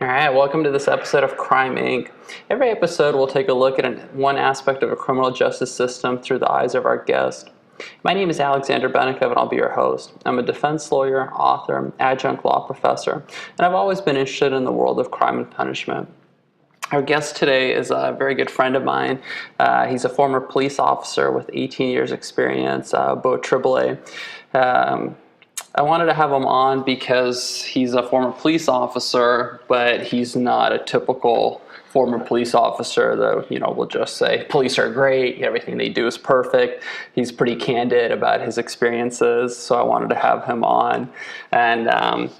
All right, welcome to this episode of Crime Inc. Every episode, we'll take a look at one aspect of a criminal justice system through the eyes of our guest. My name is Alexander Benikov, and I'll be your host. I'm a defense lawyer, author, adjunct law professor, and I've always been interested in the world of crime and punishment. Our guest today is a very good friend of mine. He's a former police officer with 18 years experience, Beau Tribolet. I wanted to have him on because he's a former police officer, but he's not a typical former police officer that, will just say police are great, everything they do is perfect. He's pretty candid about his experiences, so I wanted to have him on. And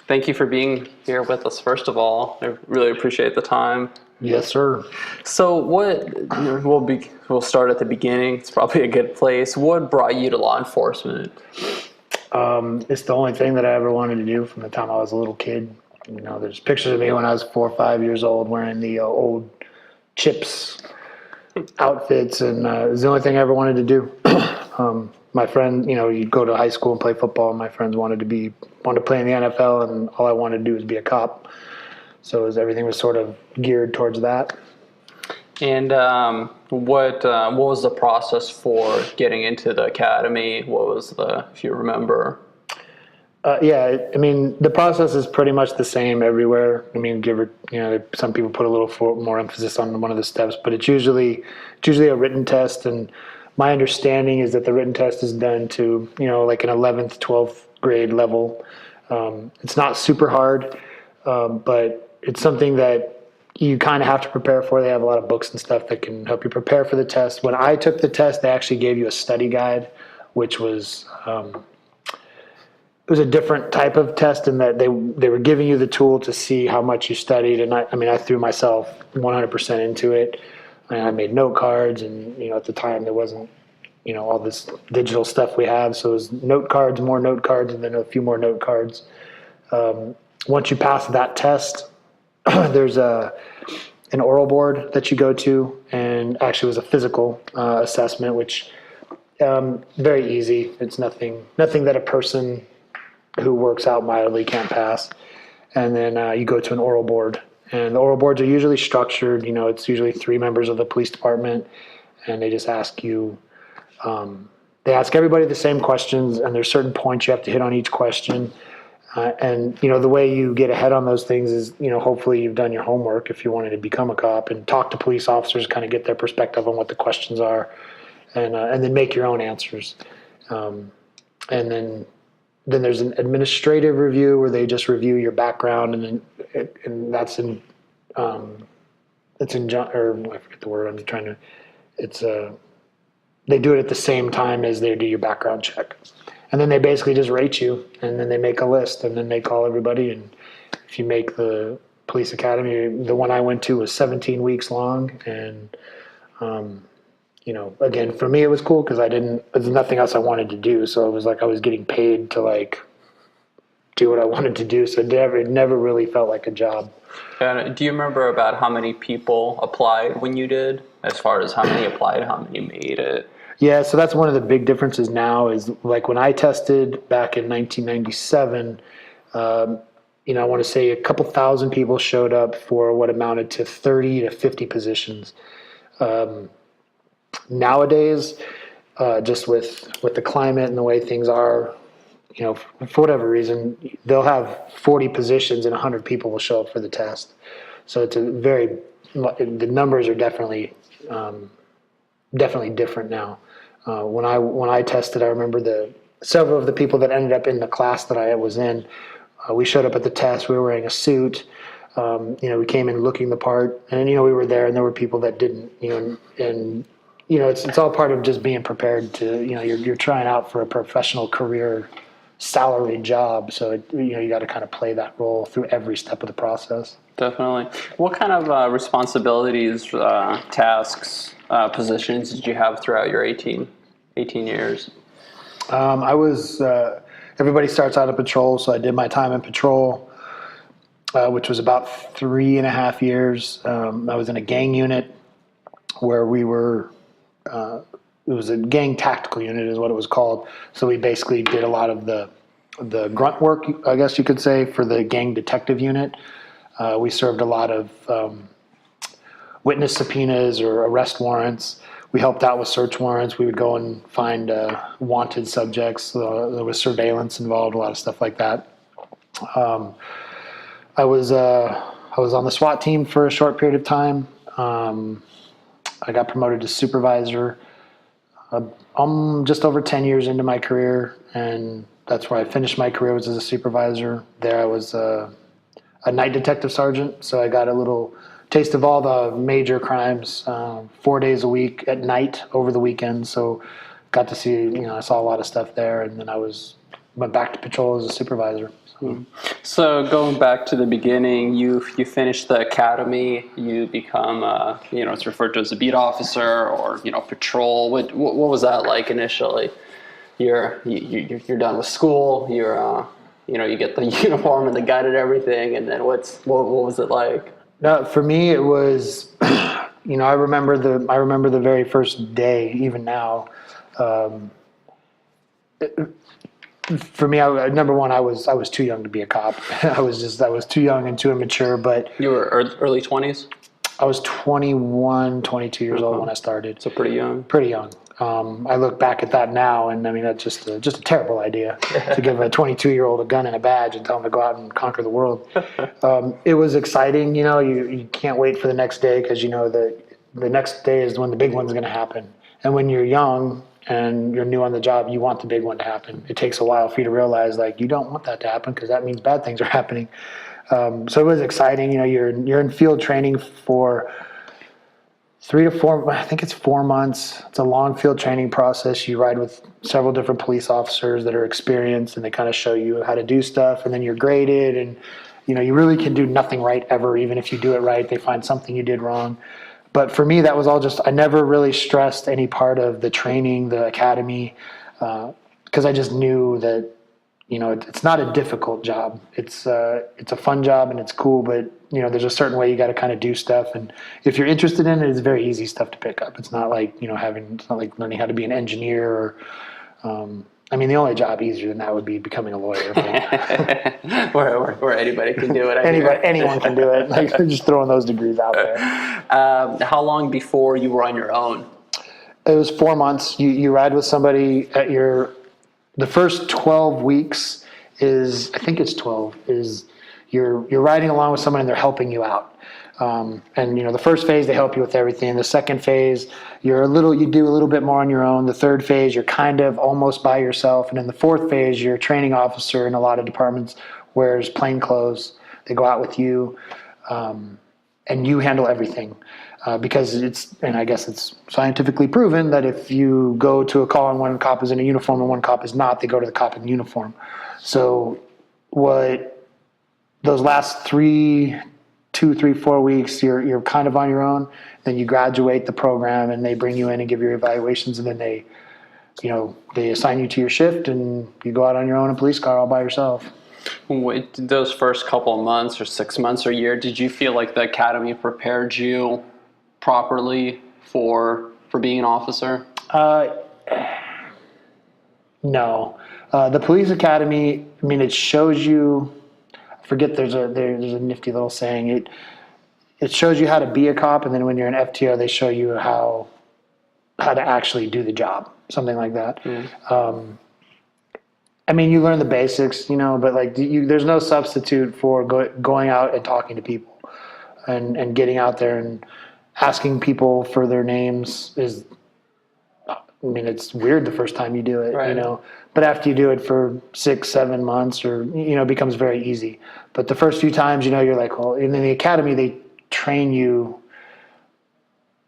thank you for being here with us, first of all. I really appreciate the time. Yes, sir. So we'll start at the beginning. It's probably a good place. What brought you to law enforcement? It's the only thing that I ever wanted to do from the time I was a little kid. There's pictures of me when I was 4 or 5 years old wearing the old Chips outfits, and it was the only thing I ever wanted to do. My friend, you'd go to high school and play football, and my friends wanted to play in the NFL, and all I wanted to do was be a cop. So everything was sort of geared towards that. And what was the process for getting into the academy? If you remember? The process is pretty much the same everywhere. Some people put a little more emphasis on one of the steps, but it's usually a written test. And my understanding is that the written test is done to, like an 11th, 12th grade level. It's not super hard, but it's something that you kind of have to prepare for. They have a lot of books and stuff that can help you prepare for the test. When I took the test, they actually gave you a study guide, which was it was a different type of test in that they were giving you the tool to see how much you studied. And I threw myself 100% into it. And I made note cards, and at the time there wasn't all this digital stuff we have, so it was note cards, more note cards, and then a few more note cards. Once you pass that test, there's an oral board that you go to, and actually it was a physical assessment, which very easy. It's nothing that a person who works out mildly can't pass. And then you go to an oral board, and the oral boards are usually structured. It's usually 3 members of the police department, and they just ask you. They ask everybody the same questions, and there's certain points you have to hit on each question. The way you get ahead on those things is, hopefully you've done your homework if you wanted to become a cop, and talk to police officers, kind of get their perspective on what the questions are, and then make your own answers. And then there's an administrative review where they just review your background, and that's I forget the word. They do it at the same time as they do your background check. And then they basically just rate you, and then they make a list, and then they call everybody. And if you make the police academy, the one I went to was 17 weeks long. And, again, for me, it was cool because there's nothing else I wanted to do. So it was like I was getting paid to do what I wanted to do. So it never really felt like a job. Do you remember about how many people applied when you did, as far as how many applied, how many made it? Yeah, so that's one of the big differences now is, like, when I tested back in 1997, I want to say a couple thousand people showed up for what amounted to 30 to 50 positions. Nowadays, just with the climate and the way things are, for whatever reason, they'll have 40 positions and 100 people will show up for the test. So the numbers are definitely different now. When I tested, I remember several of the people that ended up in the class that I was in. We showed up at the test. We were wearing a suit. We came in looking the part, and we were there, and there were people that didn't. It's all part of just being prepared to. You're trying out for a professional career, salaried job. So you got to kind of play that role through every step of the process. Definitely. What kind of responsibilities, tasks, positions did you have throughout your 18 years? I was, everybody starts out at patrol, so I did my time in patrol, which was about 3.5 years. I was in a gang unit where we were, it was a gang tactical unit is what it was called. So we basically did a lot of the grunt work, I guess you could say, for the gang detective unit. We served a lot of witness subpoenas or arrest warrants. We helped out with search warrants. We would go and find wanted subjects. There was surveillance involved, a lot of stuff like that. I was on the SWAT team for a short period of time. I got promoted to supervisor. I'm just over 10 years into my career, and that's where I finished my career, was as a supervisor. There I was a night detective sergeant, so I got a little taste of all the major crimes 4 days a week at night over the weekend. So got to see, I saw a lot of stuff there, and then went back to patrol as a supervisor. So going back to the beginning, you finish the academy, you become, it's referred to as a beat officer or, patrol. What was that like initially? You're done with school, you get the uniform and the gun and everything, and then what was it like? No, for me, it was, I remember the very first day, even now. For me, number one, I was too young to be a cop. I was too young and too immature. But you were early 20s? I was 21, 22 years old when I started. So pretty young. Pretty young. I look back at that now, and I mean, that's just a terrible idea to give a 22-year-old a gun and a badge and tell him to go out and conquer the world. It was exciting. You can't wait for the next day, because that the next day is when the big one's going to happen. And when you're young and you're new on the job, you want the big one to happen. It takes a while for you to realize, you don't want that to happen, because that means bad things are happening. So it was exciting. You're in field training for 3 to 4, I think it's 4 months. It's a long field training process. You ride with several different police officers that are experienced, and they kind of show you how to do stuff, and then you're graded, and you really can do nothing right ever. Even if you do it right, they find something you did wrong. But for me, that was all I never really stressed any part of the training, the academy, because I just knew that, it's not a difficult job. It's a fun job, and it's cool, but, there's a certain way you got to kind of do stuff. And if you're interested in it, it's very easy stuff to pick up. It's not like, it's not like learning how to be an engineer or, the only job easier than that would be becoming a lawyer. Where anybody can do it. Anyone can do it. Just throwing those degrees out there. How long before you were on your own? It was 4 months. You ride with somebody at the first 12 weeks is, I think it's 12, is you're riding along with someone and they're helping you out. And the first phase, they help you with everything. The second phase, you do a little bit more on your own. The third phase, you're kind of almost by yourself. And in the fourth phase, your training officer in a lot of departments wears plain clothes. They go out with you, and you handle everything. Because I guess it's scientifically proven that if you go to a call and one cop is in a uniform and one cop is not, they go to the cop in the uniform. So those last 2, 3, 4 weeks, you're kind of on your own. Then you graduate the program, and they bring you in and give your evaluations, and then they assign you to your shift, and you go out on your own in a police car all by yourself. Those first couple of months or 6 months or a year, did you feel like the academy prepared you properly for being an officer? No. The police academy, it shows you, I forget, there's a nifty little saying. It shows you how to be a cop, and then when you're an FTO, they show you how to actually do the job, something like that. Mm. You learn the basics, but there's no substitute for going out and talking to people and getting out there and asking people for their names is, it's weird the first time you do it, right. But after you do it for 6, 7 months, or, it becomes very easy. But the first few times, you're like, well, and in the academy, they train you,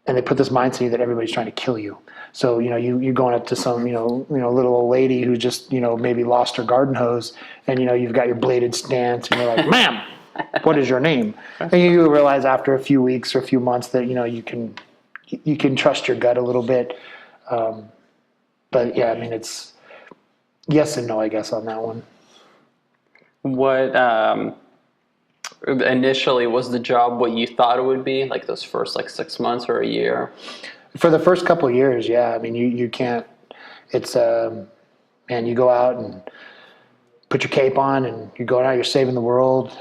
and they put this mindset in you that everybody's trying to kill you. So, you're going up to some, little old lady who just, maybe lost her garden hose, and, you've got your bladed stance, and you're like, ma'am, what is your name? And you realize after a few weeks or a few months that, you can trust your gut a little bit. But yeah, it's yes and no, I guess, on that one. What, initially was the job what you thought it would be, like those first 6 months or a year? For the first couple of years, yeah. You can't, it's, man, you go out and put your cape on, and you're going out, you're saving the world.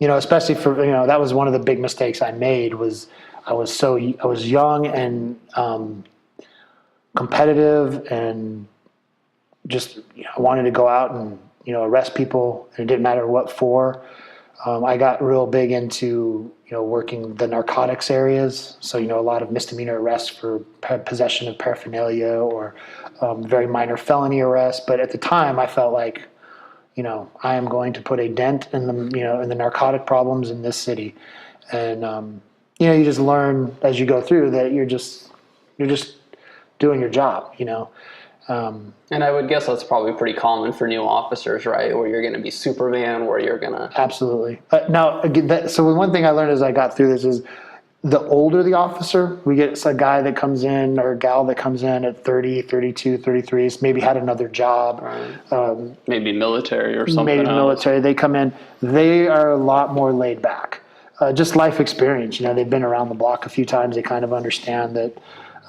especially for, that was one of the big mistakes I made was I was young and competitive and just wanted to go out and, arrest people, and it didn't matter what for. I got real big into, working the narcotics areas. So, a lot of misdemeanor arrests for possession of paraphernalia or very minor felony arrests. But at the time I felt like, I am going to put a dent in the narcotic problems in this city. And, you just learn as you go through that you're just doing your job, And I would guess that's probably pretty common for new officers, right? Where you're going to be Superman, where you're going to... Absolutely. Now, again, so one thing I learned as I got through this is the older the officer, we get a guy that comes in or a gal that comes in at 30, 32, 33, maybe had another job. Right. Maybe military or something Maybe else. Military. They come in, they are a lot more laid back. Just life experience. They've been around the block a few times. They kind of understand that.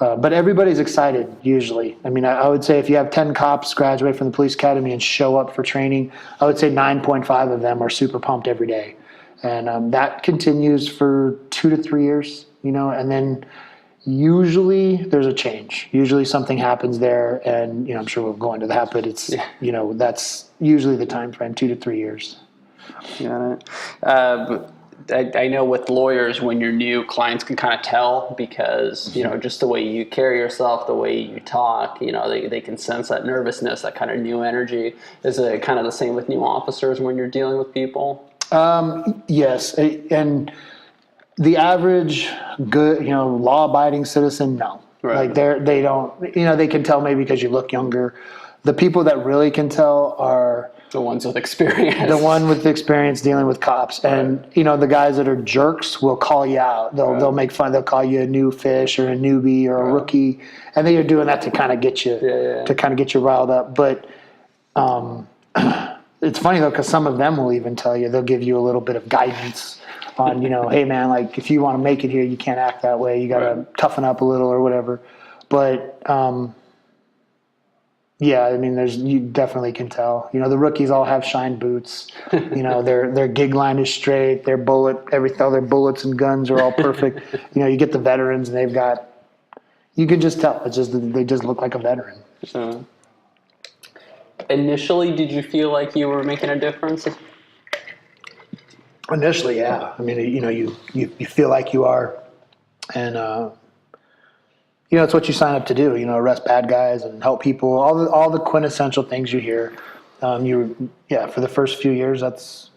But everybody's excited usually. I mean, I would say if you have 10 cops graduate from the police academy and show up for training, I would say 9.5 of them are super pumped every day. And that continues for 2 to 3 years, and then usually there's a change. Usually something happens there, and, I'm sure we'll go into that, but it's, that's usually the time frame, 2 to 3 years. Got it. I know with lawyers, when you're new, clients can kind of tell because, just the way you carry yourself, the way you talk, they can sense that nervousness, that kind of new energy. Is it kind of the same with new officers when you're dealing with people? Yes. And the average good, law-abiding citizen, no. Right. Like they don't, they can tell maybe because you look younger. The people that really can tell are the ones with experience. The one with experience dealing with cops. And, the guys that are jerks will call you out. They'll make fun. They'll call you a new fish or a newbie or a rookie. And they are doing that to kind of get you, to kind of get you riled up. But it's funny though, because some of them will even tell you, they'll give you a little bit of guidance on, hey man, like if you want to make it here, you can't act that way. You got to toughen up a little or whatever. But, yeah, I mean, you definitely can tell. The rookies all have shined boots. Their gig line is straight. Their all their bullets and guns are all perfect. You get the veterans, and you can just tell. It's just they just look like a veteran. So, initially, did you feel like you were making a difference? Initially, yeah. I mean, you feel like you are, and. It's what you sign up to do, arrest bad guys and help people, all the quintessential things you hear. For the first few years, that's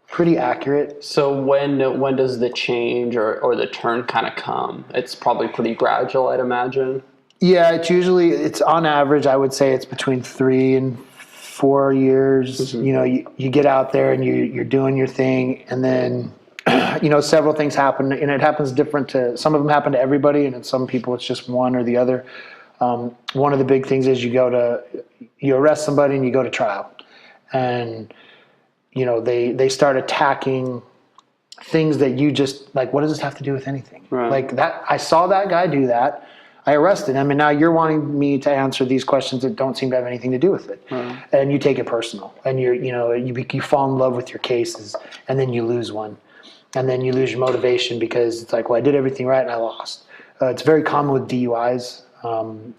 pretty accurate. So when does the change or the turn kind of come? It's probably pretty gradual, I'd imagine. Yeah, it's on average, I would say it's between 3 and 4 years. Mm-hmm. You get out there and you're doing your thing, and then several things happen, and it happens different some of them happen to everybody, and in some people it's just one or the other. One of the big things is you arrest somebody and you go to trial, and they start attacking things that you just like. What does this have to do with anything? Right. Like that, I saw that guy do that. I arrested him, and now you're wanting me to answer these questions that don't seem to have anything to do with it. Right. And you take it personal, and you fall in love with your cases, and then you lose one. And then you lose your motivation because it's like, well, I did everything right and I lost. It's very common with DUIs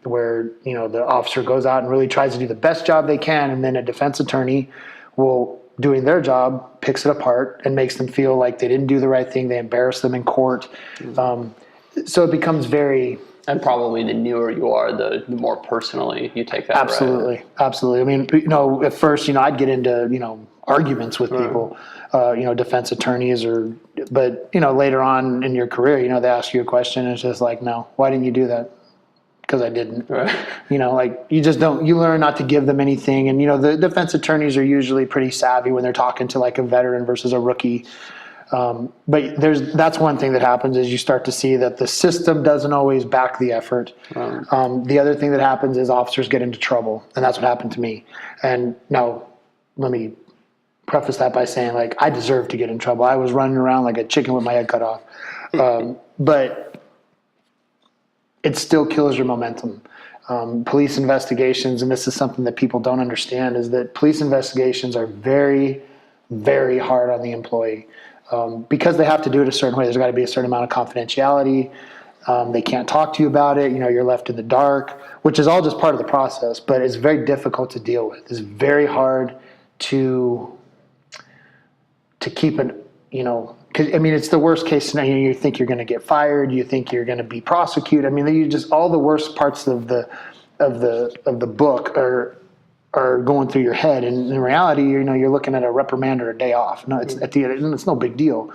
where, the officer goes out and really tries to do the best job they can. And then a defense attorney doing their job, picks it apart and makes them feel like they didn't do the right thing. They embarrass them in court. Mm-hmm. So it becomes very... And probably the newer you are, the more personally you take that. Absolutely. Right? Absolutely. I mean, at first, I'd get into, arguments with people, defense attorneys but later on in your career, they ask you a question and it's just like, no, why didn't you do that? Because I didn't. Right. Like you just don't, you learn not to give them anything. And, the defense attorneys are usually pretty savvy when they're talking to like a veteran versus a rookie. But that's one thing that happens is you start to see that the system doesn't always back the effort. The other thing that happens is officers get into trouble, and that's what happened to me. And now let me preface that by saying, like, I deserved to get in trouble. I was running around like a chicken with my head cut off. But it still kills your momentum. Police investigations, and this is something that people don't understand, is that police investigations are very, very hard on the employee. because they have to do it a certain way. There's got to be a certain amount of confidentiality. They can't talk to you about it. You're left in the dark, which is all just part of the process, but it's very difficult to deal with. It's very hard to keep an, because it's the worst case scenario. You think you're going to get fired. You think you're going to be prosecuted. You just, all the worst parts of the book are going through your head. And in reality, you're looking at a reprimand or a day off. No, it's at the end, it's no big deal.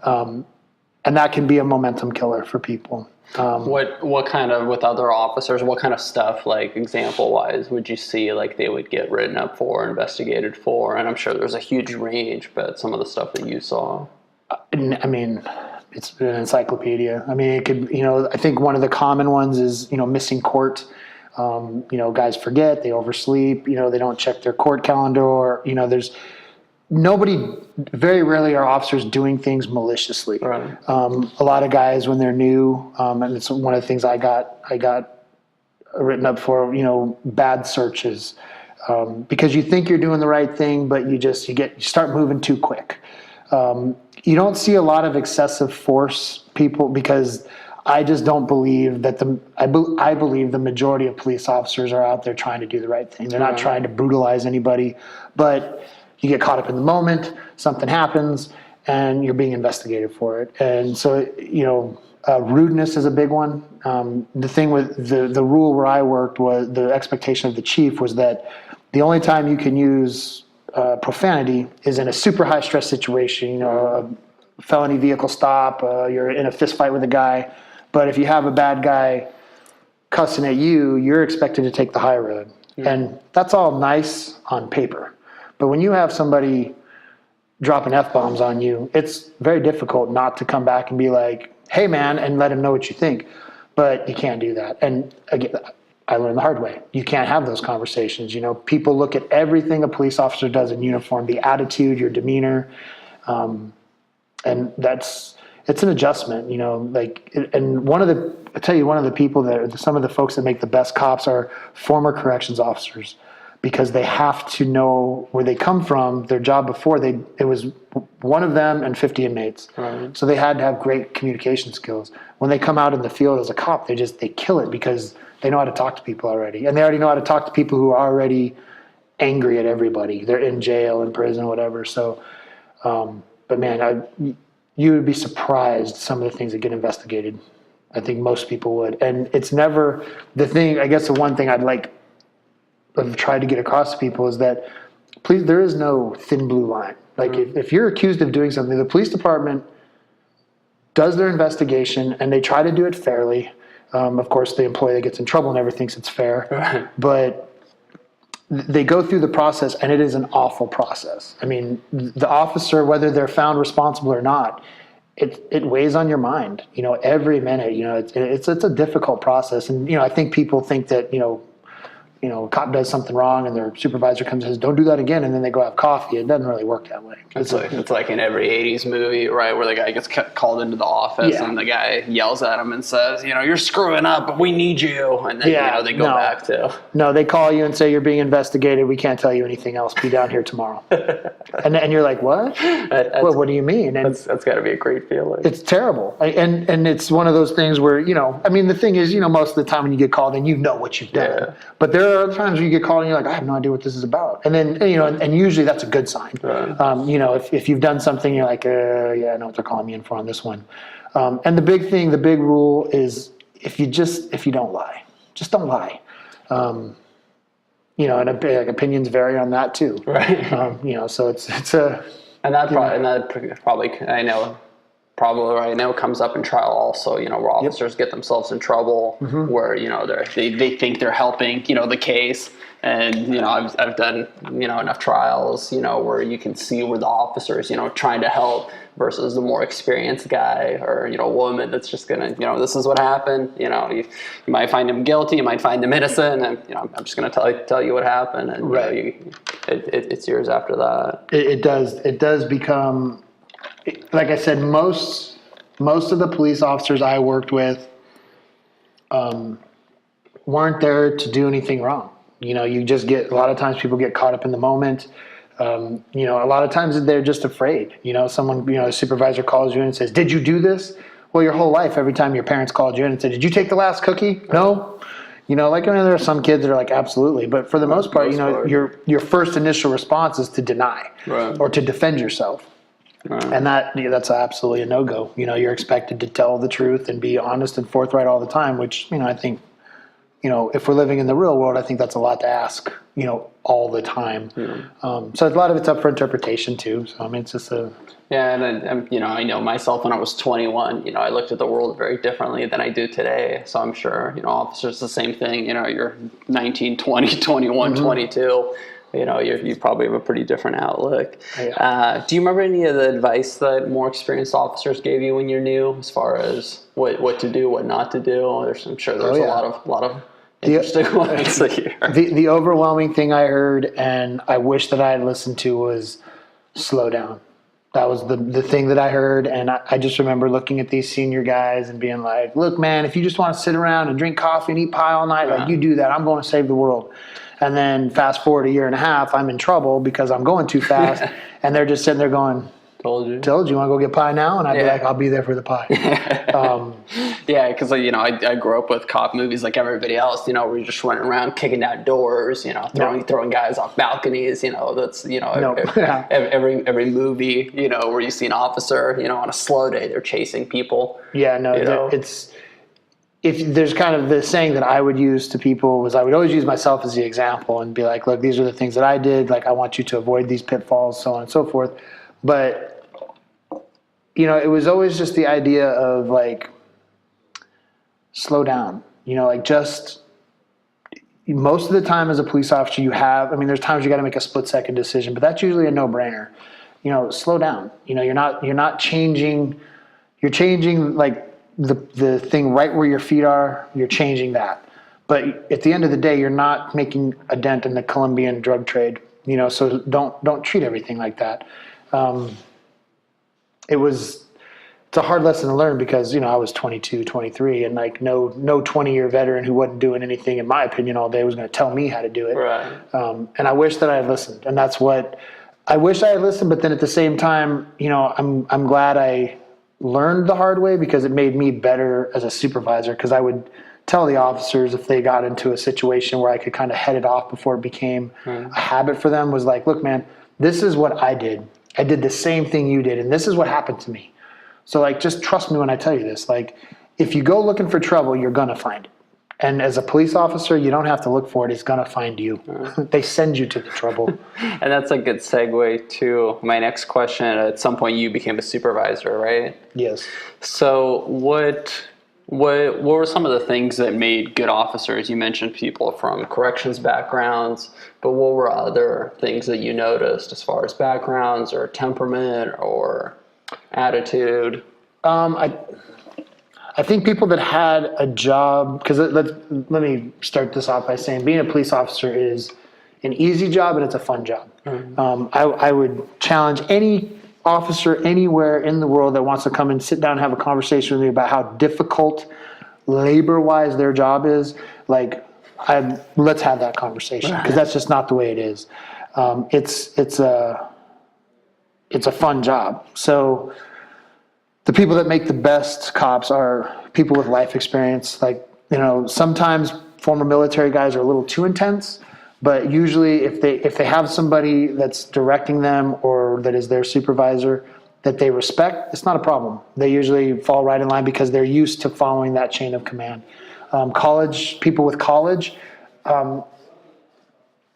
And that can be a momentum killer for people. What kind of, with other officers, what kind of stuff, like example wise, would you see like they would get written up for, investigated for? And I'm sure there's a huge range, but some of the stuff that you saw. It's an encyclopedia. It could, I think one of the common ones is, missing court. Guys forget, they oversleep, they don't check their court calendar, or, very rarely are officers doing things maliciously. Right. A lot of guys when they're new, and it's one of the things I got written up for, bad searches, because you think you're doing the right thing, but you start moving too quick. You don't see a lot of excessive force people, because I just don't believe that I believe the majority of police officers are out there trying to do the right thing. They're not trying to brutalize anybody, but you get caught up in the moment, something happens, and you're being investigated for it. And so, rudeness is a big one. The thing with the rule where I worked was the expectation of the chief was that the only time you can use profanity is in a super high stress situation, a felony vehicle stop, you're in a fist fight with a guy. But if you have a bad guy cussing at you, you're expected to take the high road. And that's all nice on paper. But when you have somebody dropping F-bombs on you, it's very difficult not to come back and be like, hey, man, and let him know what you think. But you can't do that. And again, I learned the hard way. You can't have those conversations. People look at everything a police officer does in uniform, the attitude, your demeanor, and it's an adjustment, and one of the people some of the folks that make the best cops are former corrections officers, because they have to know where they come from. Their job before, it was one of them and 50 inmates. Right. So they had to have great communication skills. When they come out in the field as a cop, they kill it, because they know how to talk to people already. And they already know how to talk to people who are already angry at everybody. They're in jail, in prison, whatever. So, but man, you would be surprised some of the things that get investigated. I think most people would. And it's never the thing. I guess the one thing I've tried to get across to people is that, please, there is no thin blue line. Like if you're accused of doing something, the police department does their investigation and they try to do it fairly. Of course, the employee that gets in trouble never thinks it's fair, right. But they go through the process, and it is an awful process. The officer, whether they're found responsible or not, it weighs on your mind, every minute. It's a difficult process. And, I think people think that, a cop does something wrong and their supervisor comes and says, don't do that again, and then they go have coffee. It doesn't really work that way. It's like in every 80s movie, right, where the guy gets called into the office and the guy yells at him and says, you're screwing up, but we need you. And then, they go back to... No, they call you and say, you're being investigated. We can't tell you anything else. Be down here tomorrow. and you're like, what? What do you mean? And that's got to be a great feeling. It's terrible. And it's one of those things where, the thing is, most of the time when you get called in, you know what you've done. Yeah. But there are times where you get called and you're like, I have no idea what this is about. And then, and usually that's a good sign. Right. If you've done something, you're like, I know what they're calling me in for on this one. And the big rule is if you don't lie, just don't lie. And opinions vary on that too. Right. So it's a... And that probably, I know, probably right now comes up in trial also, where officers get themselves in trouble, where, they think they're helping, the case. And, I've done, enough trials, where you can see where the officers, trying to help versus the more experienced guy or, woman that's just going to, this is what happened. You might find him guilty, you might find him innocent, and, I'm just going to tell you what happened. And, right. It's years after that. It does become, like I said, most of the police officers I worked with weren't there to do anything wrong. You just get, a lot of times people get caught up in the moment. A lot of times they're just afraid. Someone, a supervisor calls you and says, "Did you do this?" Well, your whole life, every time your parents called you in and said, "Did you take the last cookie?" No. There are some kids that are like, absolutely. But for the most part, your first initial response is to deny or to defend yourself. Right. And that's absolutely a no-go. You're expected to tell the truth and be honest and forthright all the time, which, I think, if we're living in the real world, I think that's a lot to ask, all the time. Yeah. So a lot of it's up for interpretation too. So, it's just Yeah, and I know myself when I was 21, I looked at the world very differently than I do today. So I'm sure, officers, the same thing, you're 19, 20, 21, 22. You probably have a pretty different outlook. Yeah. Do you remember any of the advice that more experienced officers gave you when you're new, as far as what to do, what not to do? I'm sure there's a lot of interesting ones here. The overwhelming thing I heard, and I wish that I had listened to, was slow down. That was the thing that I heard, and I just remember looking at these senior guys and being like, "Look, man, if you just want to sit around and drink coffee and eat pie all night, like you do that, I'm going to save the world." And then fast forward a year and a half, I'm in trouble because I'm going too fast, and they're just sitting there going, "Told you. Want to go get pie now?" And I'd be like, "I'll be there for the pie." Yeah, because I grew up with cop movies like everybody else. Where you're just running around kicking down doors, throwing guys off balconies. That's every movie where you see an officer on a slow day they're chasing people. Yeah, no, if there's kind of the saying that I would use to people was I would always use myself as the example and be like, "Look, these are the things that I did. Like, I want you to avoid these pitfalls, so on and so forth." But it was always just the idea of like, slow down. Just most of the time as a police officer, there's times you got to make a split-second decision, but that's usually a no-brainer. Slow down. You're not changing. You're changing like the thing right where your feet are. You're changing that. But at the end of the day, you're not making a dent in the Colombian drug trade. So don't treat everything like that. It's a hard lesson to learn because, I was 22, 23, and like no 20-year veteran who wasn't doing anything, in my opinion, all day was going to tell me how to do it. Right. And I wish that I had listened. And that's what I wish I had listened. But then at the same time, I'm glad I learned the hard way because it made me better as a supervisor, because I would tell the officers if they got into a situation where I could kind of head it off before it became a habit for them, was like, "Look, man, this is what I did. I did the same thing you did, and this is what happened to me. So, like, just trust me when I tell you this. Like, if you go looking for trouble, you're going to find it. And as a police officer, you don't have to look for it. It's going to find you. They send you to the trouble." And that's a good segue to my next question. At some point, you became a supervisor, right? Yes. So what were some of the things that made good officers? You mentioned people from corrections backgrounds, but what were other things that you noticed as far as backgrounds or temperament or attitude? I think people that had a job, because let me start this off by saying being a police officer is an easy job and it's a fun job. Mm-hmm. I would challenge any officer anywhere in the world that wants to come and sit down and have a conversation with me about how difficult labor-wise their job is. Like, let's have that conversation, because that's just not the way it is. It's a fun job. So the people that make the best cops are people with life experience. Like, sometimes former military guys are a little too intense, but usually if they have somebody that's directing them or that is their supervisor that they respect, it's not a problem. They usually fall right in line because they're used to following that chain of command. People with college,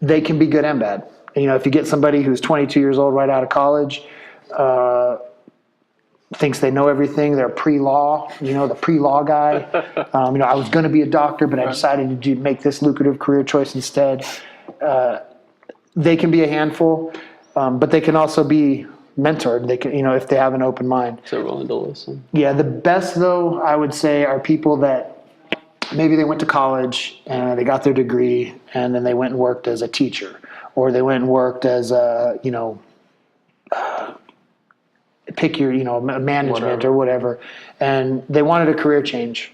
they can be good and bad. If you get somebody who's 22 years old right out of college, thinks they know everything, they're pre-law, the pre-law guy. I was going to be a doctor, but I decided to make this lucrative career choice instead. They can be a handful, but they can also be mentored. They can, if they have an open mind. So willing to listen. Yeah, the best though, I would say, are people that maybe they went to college and they got their degree and then they went and worked as a teacher, or they went and worked as a, pick your, management or whatever, and they wanted a career change.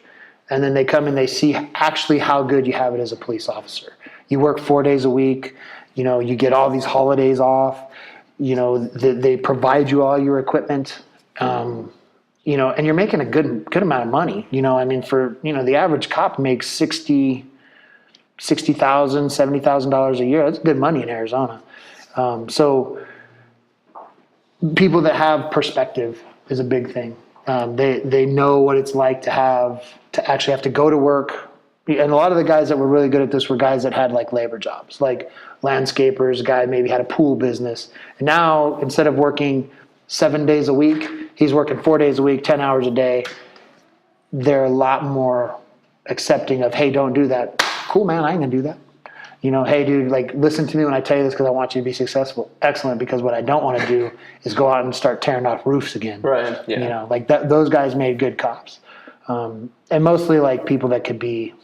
And then they come and they see actually how good you have it as a police officer. You work 4 days a week. You get all these holidays off. They provide you all your equipment. And you're making a good amount of money. For the average cop makes $60,000, $70,000 a year. That's good money in Arizona. So people that have perspective is a big thing. They know what it's like to actually have to go to work. And a lot of the guys that were really good at this were guys that had like labor jobs, like landscapers. A guy maybe had a pool business. And now instead of working 7 days a week, he's working 4 days a week, 10 hours a day. They're a lot more accepting of, hey, don't do that. Cool, man, I ain't gonna do that. Hey, dude, like, listen to me when I tell you this because I want you to be successful. Excellent, because what I don't want to do is go out and start tearing off roofs again. Right, yeah. Those guys made good cops. And mostly, like, people that could be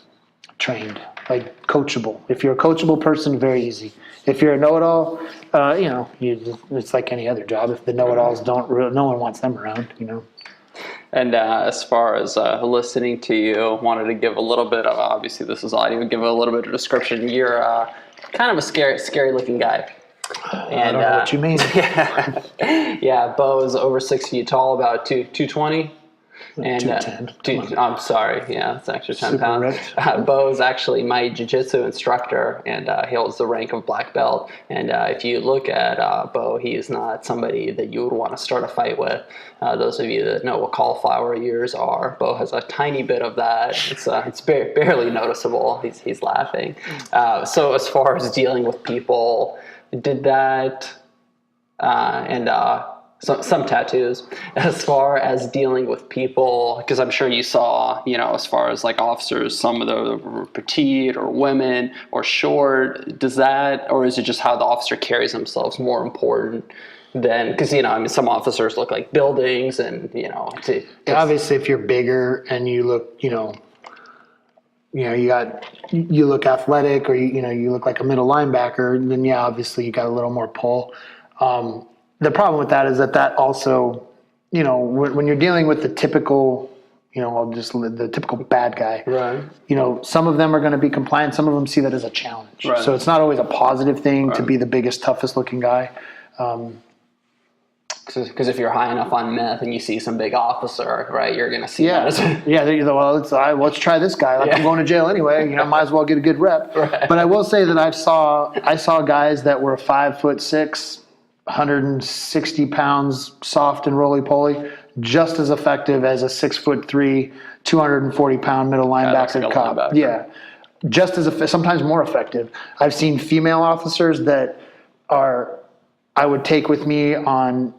trained, like, coachable. If you're a coachable person, very easy. If you're a know-it-all, it's like any other job. If the know-it-alls no one wants them around, And as far as listening to you, wanted to give a little bit of, obviously this is audio, give a little bit of description. You're kind of a scary looking guy. And, I don't know what you mean. Yeah, Beau is over 6 feet tall, about 220. And 210. I'm sorry, yeah, it's an extra 10 Super pounds. Beau is actually my jiu-jitsu instructor, and he holds the rank of black belt. And if you look at Beau, he is not somebody that you would want to start a fight with. Those of you that know what cauliflower ears are, Beau has a tiny bit of that. It's barely noticeable. He's laughing. So as far as dealing with people, did that some tattoos. As far as dealing with people, because I'm sure you saw, as far as like officers, some of them were petite or women or short. Does that, or is it just how the officer carries themselves more important than, because, some officers look like buildings and, obviously if you're bigger and you look, you look athletic, or, you look like a middle linebacker, then obviously you got a little more pull. The problem with that is that also, when you're dealing with the typical, the typical bad guy, right. Some of them are going to be compliant. Some of them see that as a challenge. Right. So it's not always a positive thing to be the biggest, toughest looking guy. Because if you're high enough on meth and you see some big officer, right, you're going to see that. Let's try this guy. I'm going to jail anyway. Might as well get a good rep. Right. But I will say that I saw guys that were 5'6", 160 pounds, soft and roly-poly, just as effective as a 6'3", 240-pound middle linebacker cop. Linebacker. Yeah, just as sometimes more effective. I've seen female officers that I would take with me on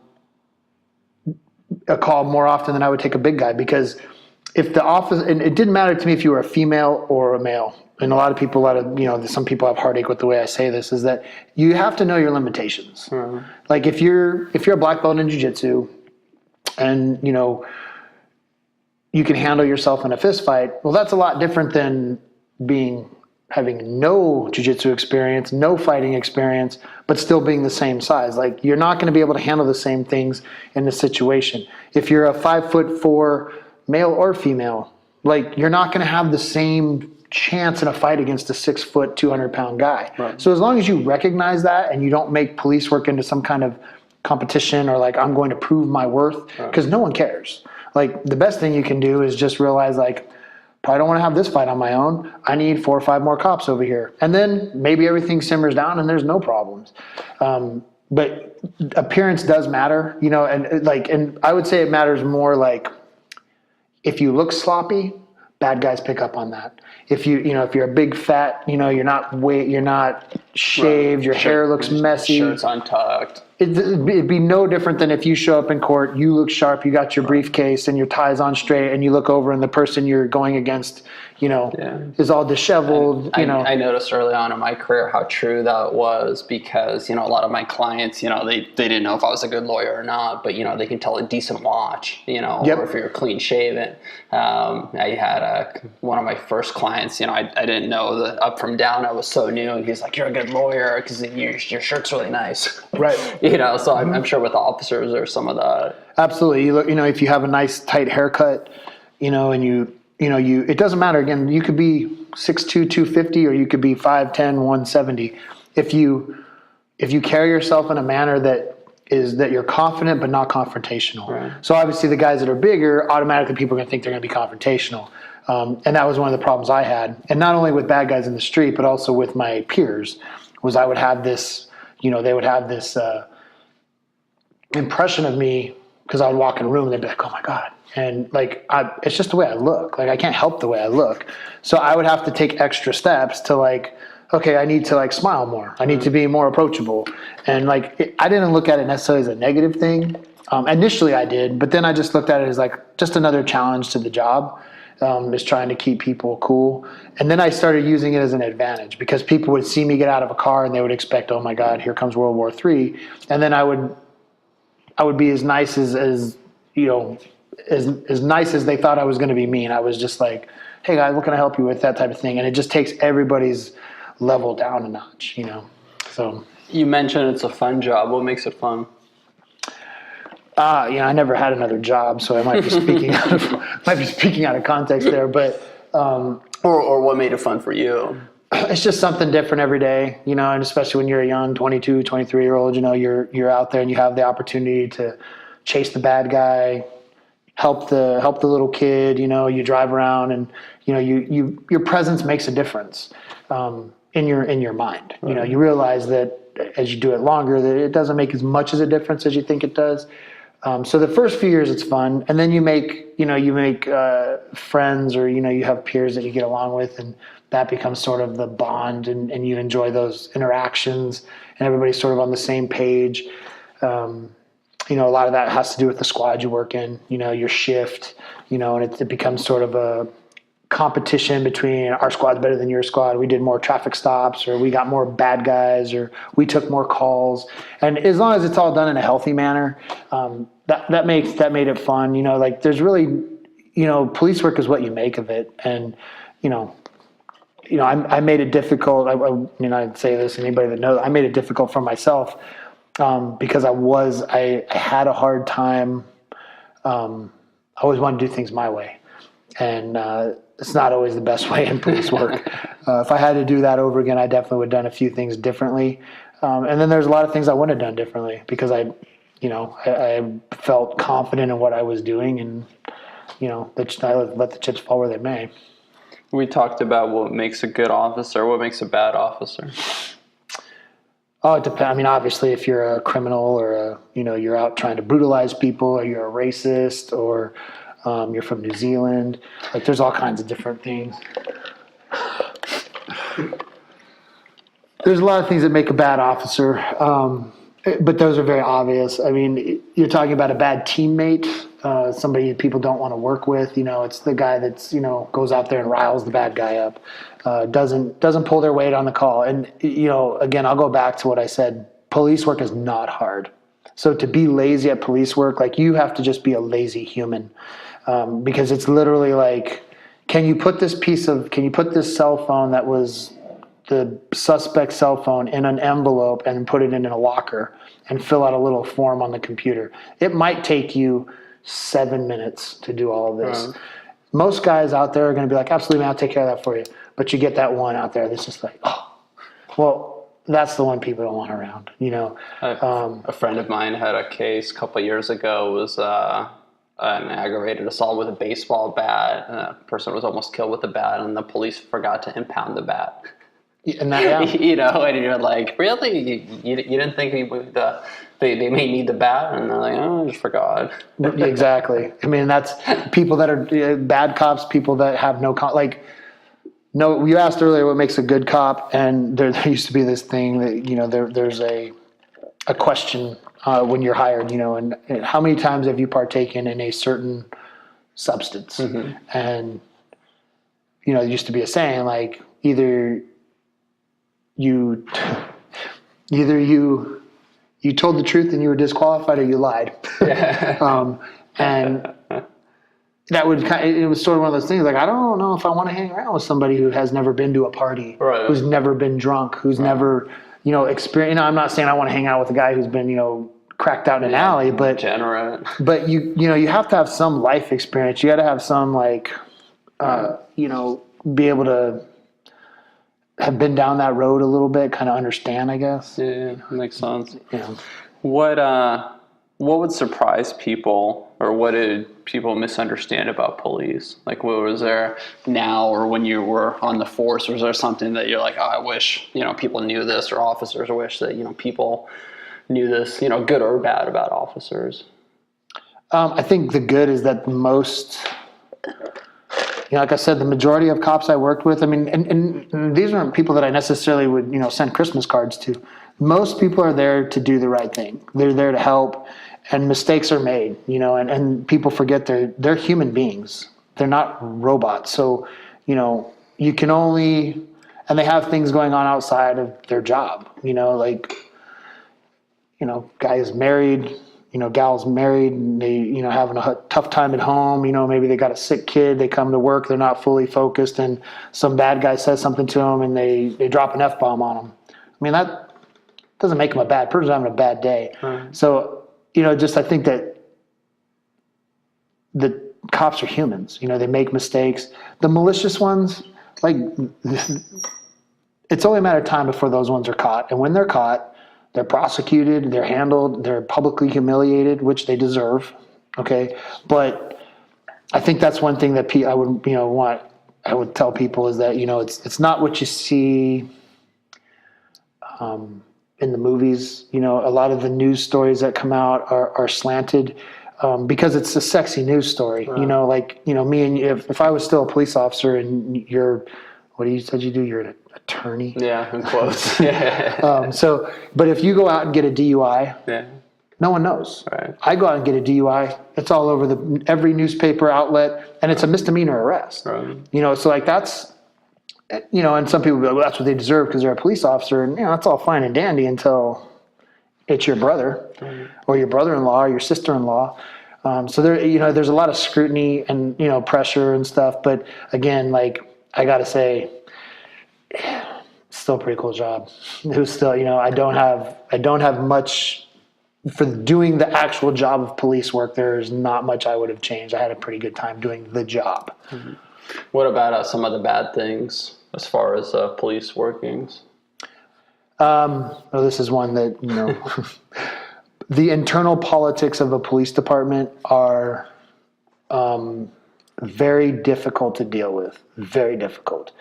a call more often than I would take a big guy, because if the office, and it didn't matter to me if you were a female or a male. And a lot of people, some people have heartache with the way I say this, is that you have to know your limitations. Mm-hmm. Like if you're a black belt in jiu-jitsu and, you can handle yourself in a fist fight, well, that's a lot different than having no jiu-jitsu experience, no fighting experience, but still being the same size. Like you're not going to be able to handle the same things in the situation. If you're a 5'4" male or female, like you're not going to have the same chance in a fight against a 6 foot, 200-pound guy. Right. So as long as you recognize that and you don't make police work into some kind of competition or like, I'm going to prove my worth, because no one cares. Like the best thing you can do is just realize like, probably don't want to have this fight on my own. I need 4 or 5 more cops over here. And then maybe everything simmers down and there's no problems. But appearance does matter, and I would say it matters more like if you look sloppy, bad guys pick up on that. If if you're a big fat, you're not shaved, your hair looks messy, shirt's untucked. It'd be no different than if you show up in court, you look sharp, you got your briefcase and your tie's on straight, and you look over and the person you're going against, is all disheveled. I noticed early on in my career how true that was, because a lot of my clients, they didn't know if I was a good lawyer or not, but they can tell a decent watch, or if you're clean shaven. I had one of my first clients, I didn't know the up from down. I was so new, and he's like, "You're a good lawyer because your shirt's really nice." Right. So I'm sure with officers there's some of that. Absolutely. You look, if you have a nice tight haircut, and it doesn't matter. Again, you could be 6'2", 250, or you could be 5'10", 170. if you carry yourself in a manner that you're confident but not confrontational. Right. So obviously the guys that are bigger, automatically people are going to think they're going to be confrontational. And that was one of the problems I had. And not only with bad guys in the street, but also with my peers, was I would have this, they would have this impression of me because I would walk in a room and they'd be like, oh my God. And like, it's just the way I look. Like I can't help the way I look. So I would have to take extra steps to like, okay, I need to like smile more. I need to be more approachable. And like, I didn't look at it necessarily as a negative thing. Initially I did, but then I just looked at it as like just another challenge to the job, is trying to keep people cool. And then I started using it as an advantage because people would see me get out of a car and they would expect, oh my God, here comes World War III. And then I would be as nice as as nice as they thought I was going to be mean. I was just like, hey guys, what can I help you with? That type of thing. And it just takes everybody's level down a notch, So You mentioned it's a fun job. What makes it fun? I never had another job, so I might be speaking out of context there. But or what made it fun for you? It's just something different every day, and especially when you're a young 22, 23-year-old, you're out there and you have the opportunity to chase the bad guy, help the little kid. You drive around and your presence makes a difference in your mind. You realize that as you do it longer, that it doesn't make as much as a difference as you think it does. So the first few years it's fun, and then you make friends, or you have peers that you get along with, and that becomes sort of the bond, and you enjoy those interactions, and everybody's sort of on the same page. A lot of that has to do with the squad you work in, your shift, and it becomes sort of a competition between our squad's better than your squad. We did more traffic stops, or we got more bad guys, or we took more calls. And as long as it's all done in a healthy manner, that made it fun. Like there's really, police work is what you make of it. And, I made it difficult. I'd say this, anybody that knows, I made it difficult for myself because I had a hard time. I always wanted to do things my way. And it's not always the best way in police work. If I had to do that over again, I definitely would have done a few things differently. And then there's a lot of things I wouldn't have done differently because I felt confident in what I was doing, and I let the chips fall where they may. We talked about what makes a good officer. What makes a bad officer? Oh, it depends. I mean, obviously, if you're a criminal or you're out trying to brutalize people, or you're a racist, or you're from New Zealand. Like, there's all kinds of different things. There's a lot of things that make a bad officer, but those are very obvious. I mean, you're talking about a bad teammate, somebody people don't want to work with. It's the guy that's goes out there and riles the bad guy up, doesn't pull their weight on the call. And again, I'll go back to what I said. Police work is not hard. So to be lazy at police work, like, you have to just be a lazy human. Because it's literally like, can you put this cell phone that was the suspect's cell phone in an envelope and put it in a locker and fill out a little form on the computer? It might take you 7 minutes to do all of this. Right. Most guys out there are going to be like, absolutely, man, I'll take care of that for you. But you get that one out there that's just like, oh, well, that's the one people don't want around, A friend of mine had a case a couple of years ago. It was an aggravated assault with a baseball bat. A person was almost killed with the bat, and the police forgot to impound the bat. And that, yeah. And you're like, really? You didn't think they may need the bat? And they're like, oh, I just forgot. Exactly. I mean, that's people that are bad cops, people that have no, you asked earlier what makes a good cop, and there used to be this thing that, there's a question when you're hired, and how many times have you partaken in a certain substance? Mm-hmm. And, there used to be a saying, like, either you told the truth and you were disqualified, or you lied. And that it was sort of one of those things, like, I don't know if I want to hang around with somebody who has never been to a party, right, who's never been drunk, who's never, experienced, I'm not saying I want to hang out with a guy who's been, cracked out in an alley, but degenerate. But you have to have some life experience. You got to have some, be able to have been down that road a little bit kind of understand, I guess. Yeah, makes sense. Yeah. What would surprise people, or what did people misunderstand about police? Like, what was there now, or when you were on the force? Was there something that you're like, oh, I wish people knew this, or officers wish that people knew this, good or bad about officers? I think the good is that most, like I said, the majority of cops I worked with, I mean, and these aren't people that I necessarily would, send Christmas cards to. Most people are there to do the right thing. They're there to help, and mistakes are made, and people forget they're human beings. They're not robots. So, you can only, and they have things going on outside of their job, like, guys married, gals married, and they, having a tough time at home, maybe they got a sick kid, they come to work, they're not fully focused, and some bad guy says something to them, and they drop an F-bomb on them. I mean, that doesn't make them a bad person having a bad day. Right. So, I think that the cops are humans, they make mistakes. The malicious ones, like, it's only a matter of time before those ones are caught. And when they're caught, they're prosecuted, they're handled, they're publicly humiliated, which they deserve. Okay. But I think that's one thing that I would, I would tell people is that, it's not what you see, in the movies. A lot of the news stories that come out are slanted because it's a sexy news story. Right. Me and you, if I was still a police officer and what you said you do, you're an attorney. Yeah, in quotes. But if you go out and get a DUI, yeah, no one knows. Right. I go out and get a DUI. It's all over every newspaper outlet, and it's a misdemeanor arrest. Right. So like that's, and some people be like, well, that's what they deserve because they're a police officer. And, that's all fine and dandy until it's your brother or your brother-in-law or your sister-in-law. So there's a lot of scrutiny and, pressure and stuff. But again, like, I got to say, it's still a pretty cool job. It was still, I don't have much for doing the actual job of police work. There's not much I would have changed. I had a pretty good time doing the job. Mm-hmm. What about some of the bad things as far as police workings? Well, this is one that, the internal politics of a police department are very difficult to deal with. Very difficult.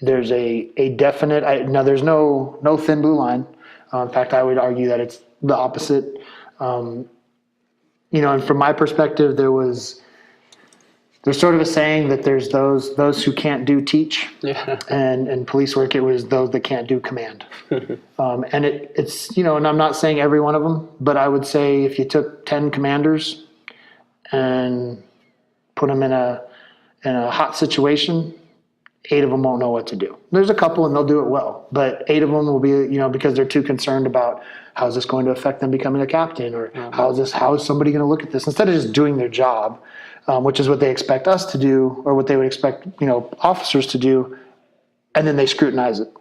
There's a definite, now there's no thin blue line. In fact, I would argue that it's the opposite. And from my perspective, there's sort of a saying that there's those who can't do teach. Yeah. And in police work, it was those that can't do command. And it's, and I'm not saying every one of them, but I would say if you took 10 commanders and put them in a hot situation, 8 of them won't know what to do. There's a couple and they'll do it well, but 8 of them will be, because they're too concerned about how is this going to affect them becoming a captain, or how is somebody going to look at this, instead of just doing their job, which is what they expect us to do, or what they would expect, officers to do, and then they scrutinize it.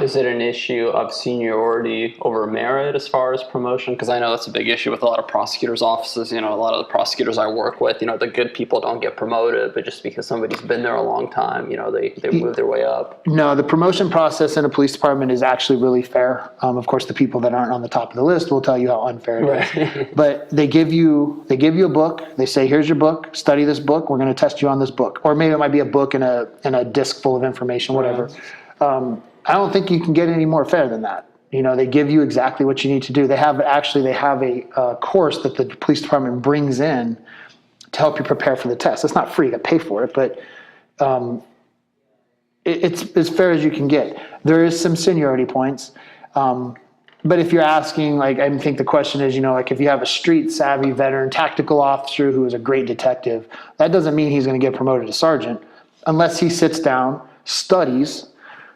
Is it an issue of seniority over merit as far as promotion? Because I know that's a big issue with a lot of prosecutors' offices. A lot of the prosecutors I work with, the good people don't get promoted, but just because somebody's been there a long time, they move their way up. No, the promotion process in a police department is actually really fair. Of course, the people that aren't on the top of the list will tell you how unfair it is. But they give you a book. They say, here's your book. Study this book. We're going to test you on this book. Or maybe it might be a book and a disc full of information, whatever. Right. I don't think you can get any more fair than that. They give you exactly what you need to do. They have a course that the police department brings in to help you prepare for the test. It's not free, you got to pay for it, but it's as fair as you can get. There is some seniority points. But if you're asking, I think the question is, if you have a street savvy veteran tactical officer who is a great detective, that doesn't mean he's going to get promoted to sergeant unless he sits down, studies,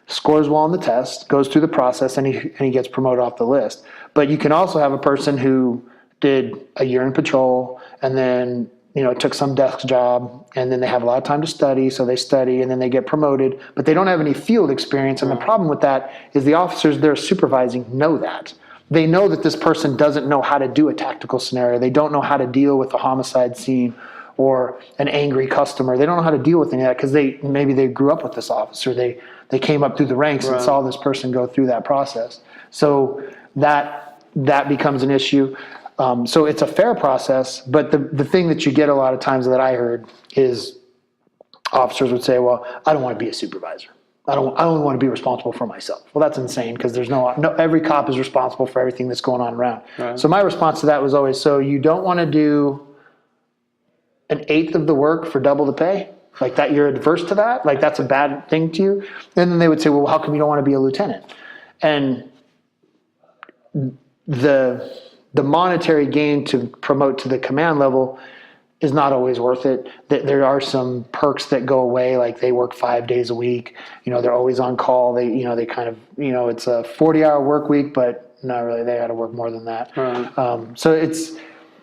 scores well on the test, goes through the process, and he gets promoted off the list. But you can also have a person who did a year in patrol and then, took some desk job, and then they have a lot of time to study, so they study, and then they get promoted, but they don't have any field experience. And the problem with that is the officers they're supervising know that. They know that this person doesn't know how to do a tactical scenario. They don't know how to deal with a homicide scene or an angry customer. They don't know how to deal with any of that because maybe they grew up with this officer. They came up through the ranks and saw this person go through that process. So that becomes an issue. So it's a fair process, but the thing that you get a lot of times that I heard is officers would say, well, I don't want to be a supervisor. I only want to be responsible for myself. Well, that's insane because there's no every cop is responsible for everything that's going on around. Right. So my response to that was always, so you don't want to do an eighth of the work for double the pay? Like that, you're adverse to that? Like that's a bad thing to you? And then they would say, well, how come you don't want to be a lieutenant? And the monetary gain to promote to the command level is not always worth it. There are some perks that go away, like they work 5 days a week. They're always on call. They kind of, it's a 40-hour work week, but not really. They got to work more than that. Right. So it's,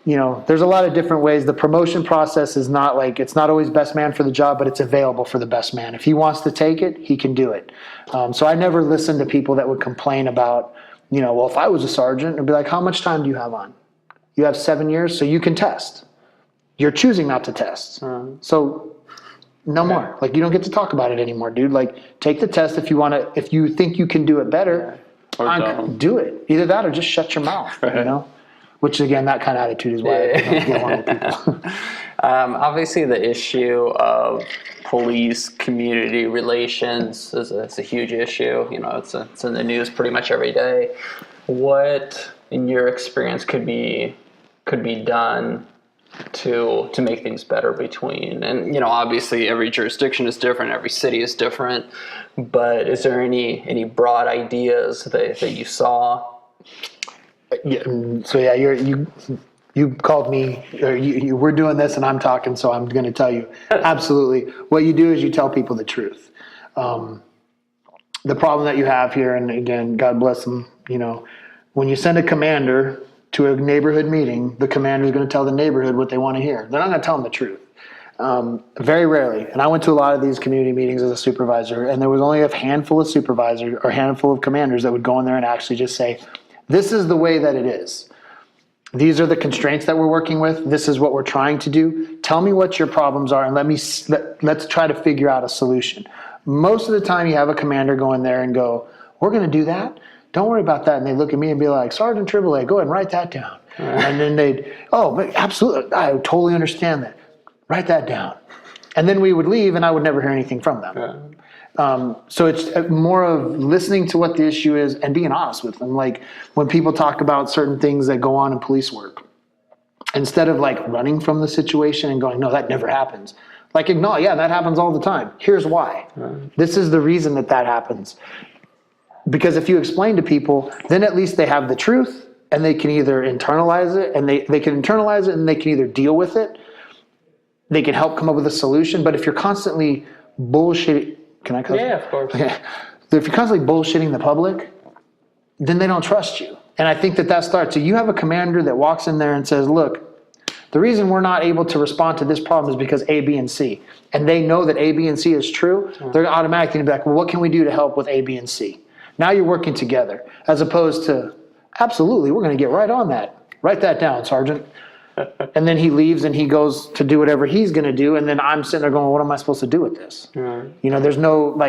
there's a lot of different ways. The promotion process is not like, it's not always best man for the job, but it's available for the best man. If he wants to take it, he can do it. So I never listened to people that would complain about, well, if I was a sergeant, it'd be like, how much time do you have on? You have 7 years, so you can test. You're choosing not to test. So no more. Like, you don't get to talk about it anymore, dude. Like, take the test if you think you can do it better, do it. Either that or just shut your mouth, Which, again, that kind of attitude is why I don't get along with people. Obviously, the issue of police-community relations is a huge issue. It's in the news pretty much every day. What, in your experience, could be done to make things better between, and obviously every jurisdiction is different, every city is different, but is there any broad ideas that you saw? Yeah, so yeah, you called me, or we're doing this and I'm talking, so I'm going to tell you. Absolutely. What you do is you tell people the truth. The problem that you have here, and again, God bless them, when you send a commander to a neighborhood meeting, the commander is going to tell the neighborhood what they want to hear. They're not going to tell them the truth. Very rarely. And I went to a lot of these community meetings as a supervisor, and there was only a handful of supervisors or a handful of commanders that would go in there and actually just say, this is the way that it is. These are the constraints that we're working with. This is what we're trying to do. Tell me what your problems are, and let's try to figure out a solution. Most of the time you have a commander go in there and go, we're going to do that. Don't worry about that. And they look at me and be like, Sergeant Tribolet, go ahead and write that down. And then they'd, absolutely, I totally understand that. Write that down. And then we would leave and I would never hear anything from them. So it's more of listening to what the issue is and being honest with them. Like when people talk about certain things that go on in police work, instead of like running from the situation and going, no, that never happens. Like acknowledge, yeah, that happens all the time. Here's why. This is the reason that happens. Because if you explain to people, then at least they have the truth and they can either internalize it and they can internalize it and they can either deal with it. They can help come up with a solution. But if you're constantly bullshitting, can I cuss? Yeah, of course. Okay. If you're constantly bullshitting the public, then they don't trust you. And I think that starts. So you have a commander that walks in there and says, look, the reason we're not able to respond to this problem is because A, B, and C. And they know that A, B, and C is true. They're automatically going to be like, well, what can we do to help with A, B, and C? Now you're working together, as opposed to, absolutely, we're going to get right on that. Write that down, Sergeant. And then he leaves and he goes to do whatever he's going to do. And then I'm sitting there going, what am I supposed to do with this? There's no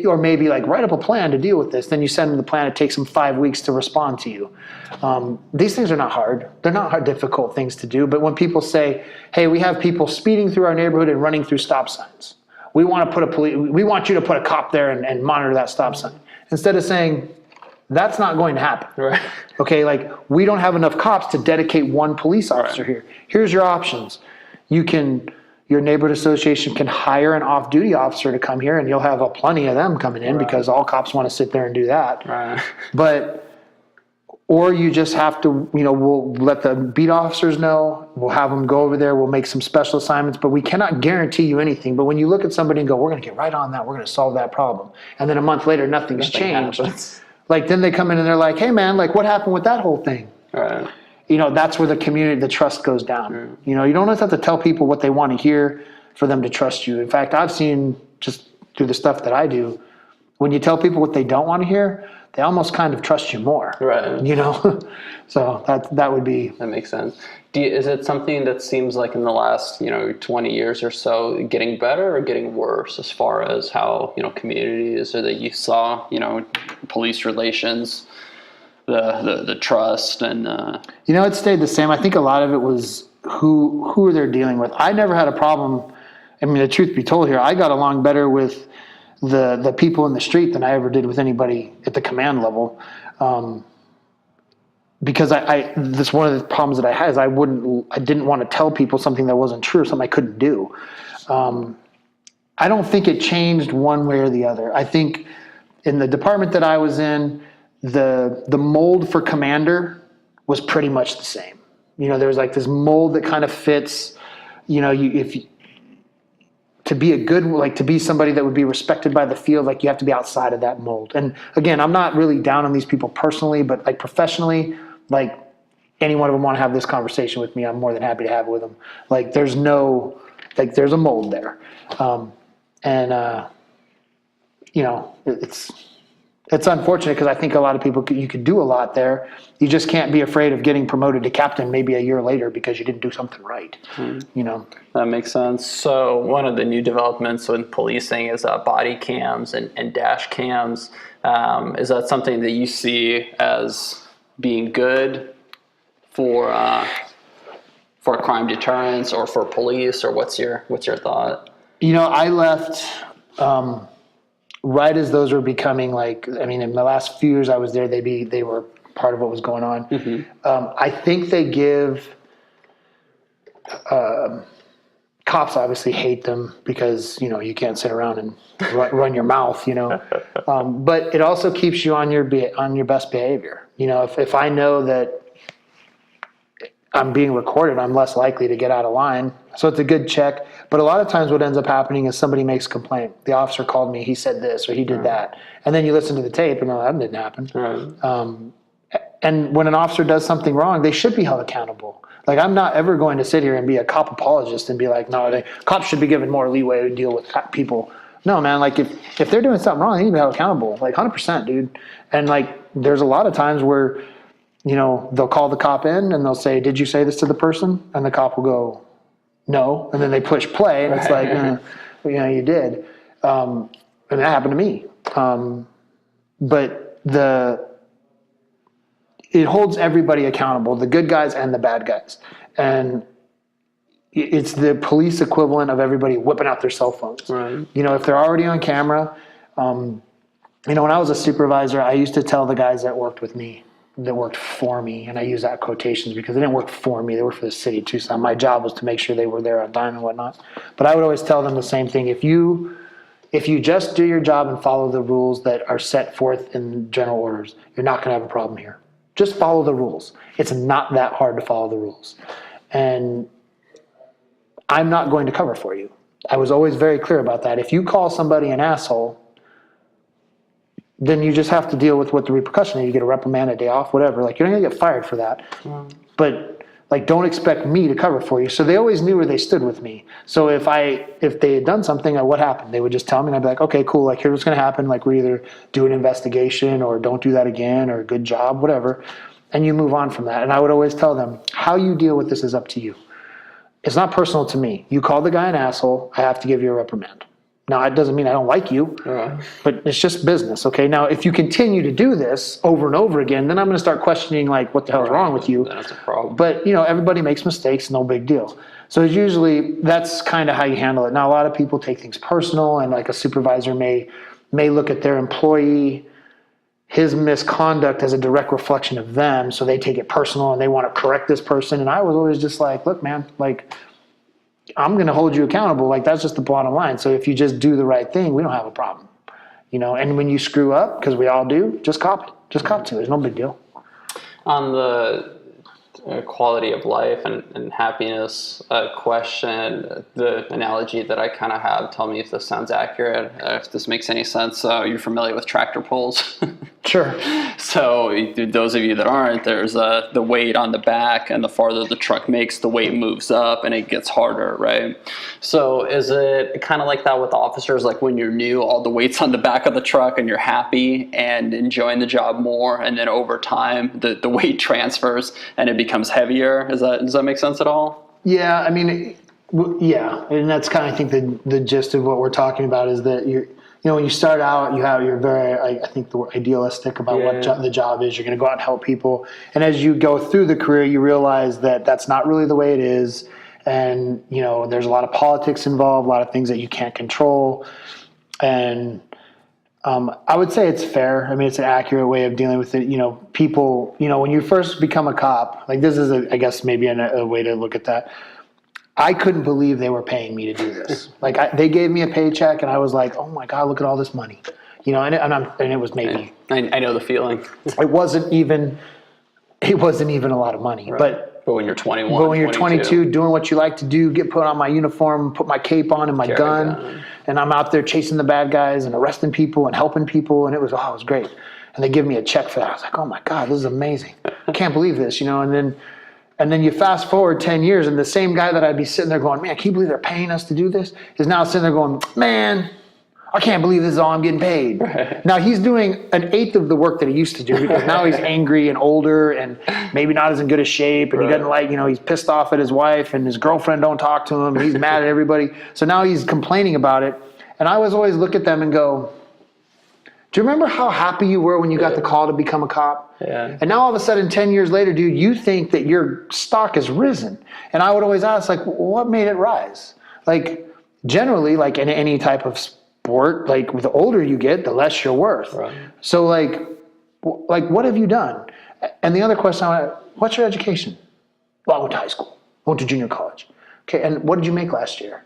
or maybe write up a plan to deal with this. Then you send them the plan. It takes them 5 weeks to respond to you. These things are not hard. They're not hard, difficult things to do. But when people say, hey, we have people speeding through our neighborhood and running through stop signs. We want you to put a cop there and monitor that stop sign. Instead of saying, that's not going to happen. Right. Okay, we don't have enough cops to dedicate one police officer here. Here's your options. Your neighborhood association can hire an off-duty officer to come here, and you'll have plenty of them coming in because all cops want to sit there and do that. Right. Or you just have to, we'll let the beat officers know. We'll have them go over there. We'll make some special assignments, but we cannot guarantee you anything. But when you look at somebody and go, we're going to get right on that. We're going to solve that problem. And then a month later, nothing's changed. Happens. Then they come in and they're like, hey man, what happened with that whole thing? Right. That's where the trust goes down. You don't always have to tell people what they want to hear for them to trust you. In fact, I've seen just through the stuff that I do, when you tell people what they don't want to hear, they almost kind of trust you more. Right. You know, so that would be. That makes sense. Is it something that seems like in the last 20 years or so getting better or getting worse as far as how communities or that you saw police relations, the trust and it stayed the same. I think a lot of it was who they're dealing with. I never had a problem. I mean, the truth be told here, I got along better with the people in the street than I ever did with anybody at the command level. Because this one of the problems that I had is I didn't want to tell people something that wasn't true, something I couldn't do. I don't think it changed one way or the other. I think in the department that I was in, the mold for commander was pretty much the same. There was like this mold that kind of fits, to be to be somebody that would be respected by the field, like you have to be outside of that mold. And again, I'm not really down on these people personally, but like professionally, like any one of them want to have this conversation with me, I'm more than happy to have it with them. Like there's a mold there. It's unfortunate because I think a lot of people, you could do a lot there. You just can't be afraid of getting promoted to captain maybe a year later because you didn't do something right. That makes sense. So one of the new developments in policing is body cams and dash cams. Is that something that you see as being good for crime deterrence or for police, or what's your thought? I left right as those were becoming in the last few years I was there, they were part of what was going on. Mm-hmm. I think they give cops obviously hate them because you can't sit around and run your mouth, but it also keeps you on your best behavior. If I know that I'm being recorded, I'm less likely to get out of line. So it's a good check. But a lot of times what ends up happening is somebody makes a complaint. The officer called me, he said this, or he did that. And then you listen to the tape and that didn't happen. Right. And when an officer does something wrong, they should be held accountable. Like I'm not ever going to sit here and be a cop apologist and be like, no, cops should be given more leeway to deal with people. No, man, like if they're doing something wrong, they need to be held accountable. Like 100%, dude. And like there's a lot of times where they'll call the cop in and they'll say, did you say this to the person? And the cop will go, no. And then they push play and it's like, you did. And that happened to me. But it holds everybody accountable, the good guys and the bad guys. And it's the police equivalent of everybody whipping out their cell phones. Right. If they're already on camera, when I was a supervisor, I used to tell the guys that worked with me, that worked for me, and I use that quotations because they didn't work for me, they worked for the city too. So my job was to make sure they were there on time and whatnot. But I would always tell them the same thing. If you just do your job and follow the rules that are set forth in general orders, you're not going to have a problem here. Just follow the rules. It's not that hard to follow the rules. And I'm not going to cover for you. I was always very clear about that. If you call somebody an asshole, then you just have to deal with what the repercussion is. You get a reprimand, a day off, whatever. Like, you're not going to get fired for that. But, don't expect me to cover for you. So they always knew where they stood with me. So if they had done something, what happened? They would just tell me, and I'd be like, okay, cool. Like, here's what's going to happen. Like, we either do an investigation or don't do that again or good job, whatever. And you move on from that. And I would always tell them, how you deal with this is up to you. It's not personal to me. You call the guy an asshole, I have to give you a reprimand. Now, it doesn't mean I don't like you, but it's just business, okay? Now, if you continue to do this over and over again, then I'm going to start questioning, like, what the hell's wrong with you? That's a problem. But, everybody makes mistakes, no big deal. So it's usually, that's kind of how you handle it. Now, a lot of people take things personal, and like a supervisor may look at their employee, his misconduct as a direct reflection of them, so they take it personal and they want to correct this person. And I was always just like, look, man, like, I'm going to hold you accountable. Like, that's just the bottom line. So if you just do the right thing, we don't have a problem. And when you screw up, because we all do, just cop it. Just cop to it. It's no big deal. On the quality of life and happiness question, the analogy that I kind of have, tell me if this sounds accurate, if this makes any sense. You're familiar with tractor pulls? Sure. So those of you that aren't, there's the weight on the back, and the farther the truck makes, the weight moves up and it gets harder, right? So is it kind of like that with officers? Like when you're new, all the weight's on the back of the truck and you're happy and enjoying the job more, and then over time the weight transfers and it becomes heavier. Does that make sense at all? Yeah, I mean, yeah, and that's kind of, I think, the gist of what we're talking about is that when you start out, you're very, I think, the idealistic about what the job is. You're going to go out and help people, and as you go through the career, you realize that that's not really the way it is, and there's a lot of politics involved, a lot of things that you can't control, and I would say it's fair. I mean, it's an accurate way of dealing with it. People, when you first become a cop, like this is, I guess, maybe a way to look at that. I couldn't believe they were paying me to do this. Like they gave me a paycheck, and I was like, "Oh my God, look at all this money," and it was maybe. I know the feeling. It wasn't even a lot of money, right. But when you're 21, but when you're 22, doing what you like to do, get put on my uniform, put my cape on and my gun, and I'm out there chasing the bad guys and arresting people and helping people, and it was great. And they give me a check for that. I was like, "Oh my God, this is amazing! I can't believe this," And then you fast forward 10 years, and the same guy that I'd be sitting there going, "Man, can you believe they're paying us to do this?" is now sitting there going, "Man, I can't believe this is all I'm getting paid." Right. Now he's doing an eighth of the work that he used to do, because now he's angry and older and maybe not as in good a shape, and he doesn't he's pissed off at his wife, and his girlfriend don't talk to him, and he's mad at everybody. So now he's complaining about it. And I was always look at them and go, "Do you remember how happy you were when you got the call to become a cop?" Yeah. And now all of a sudden, 10 years later, dude, you think that your stock has risen. And I would always ask, like, what made it rise? Like, generally, like in any type of sport, like the older you get, the less you're worth. Right. So like what have you done? And the other question, what's your education? Well, I went to high school. I went to junior college. Okay, and what did you make last year?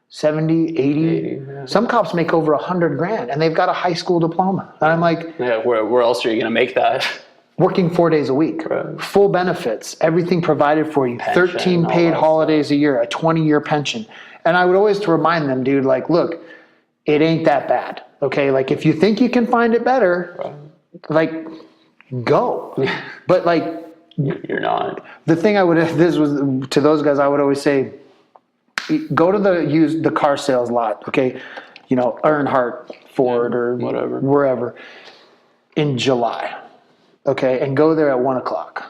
70, 80? Yeah. Some cops make over $100,000, and they've got a high school diploma. And I'm like, yeah, where else are you going to make that? Working 4 days a week, full benefits, everything provided for you, pension, 13 paid holidays a year, a 20-year pension. And I would always to remind them, dude, like, look, it ain't that bad. Okay, like if you think you can find it better, like go. But like, you're not. The thing this was to those guys, I would always say, go to the car sales lot, okay? Earnhardt, Ford, or whatever, wherever, in July, okay? And go there at 1:00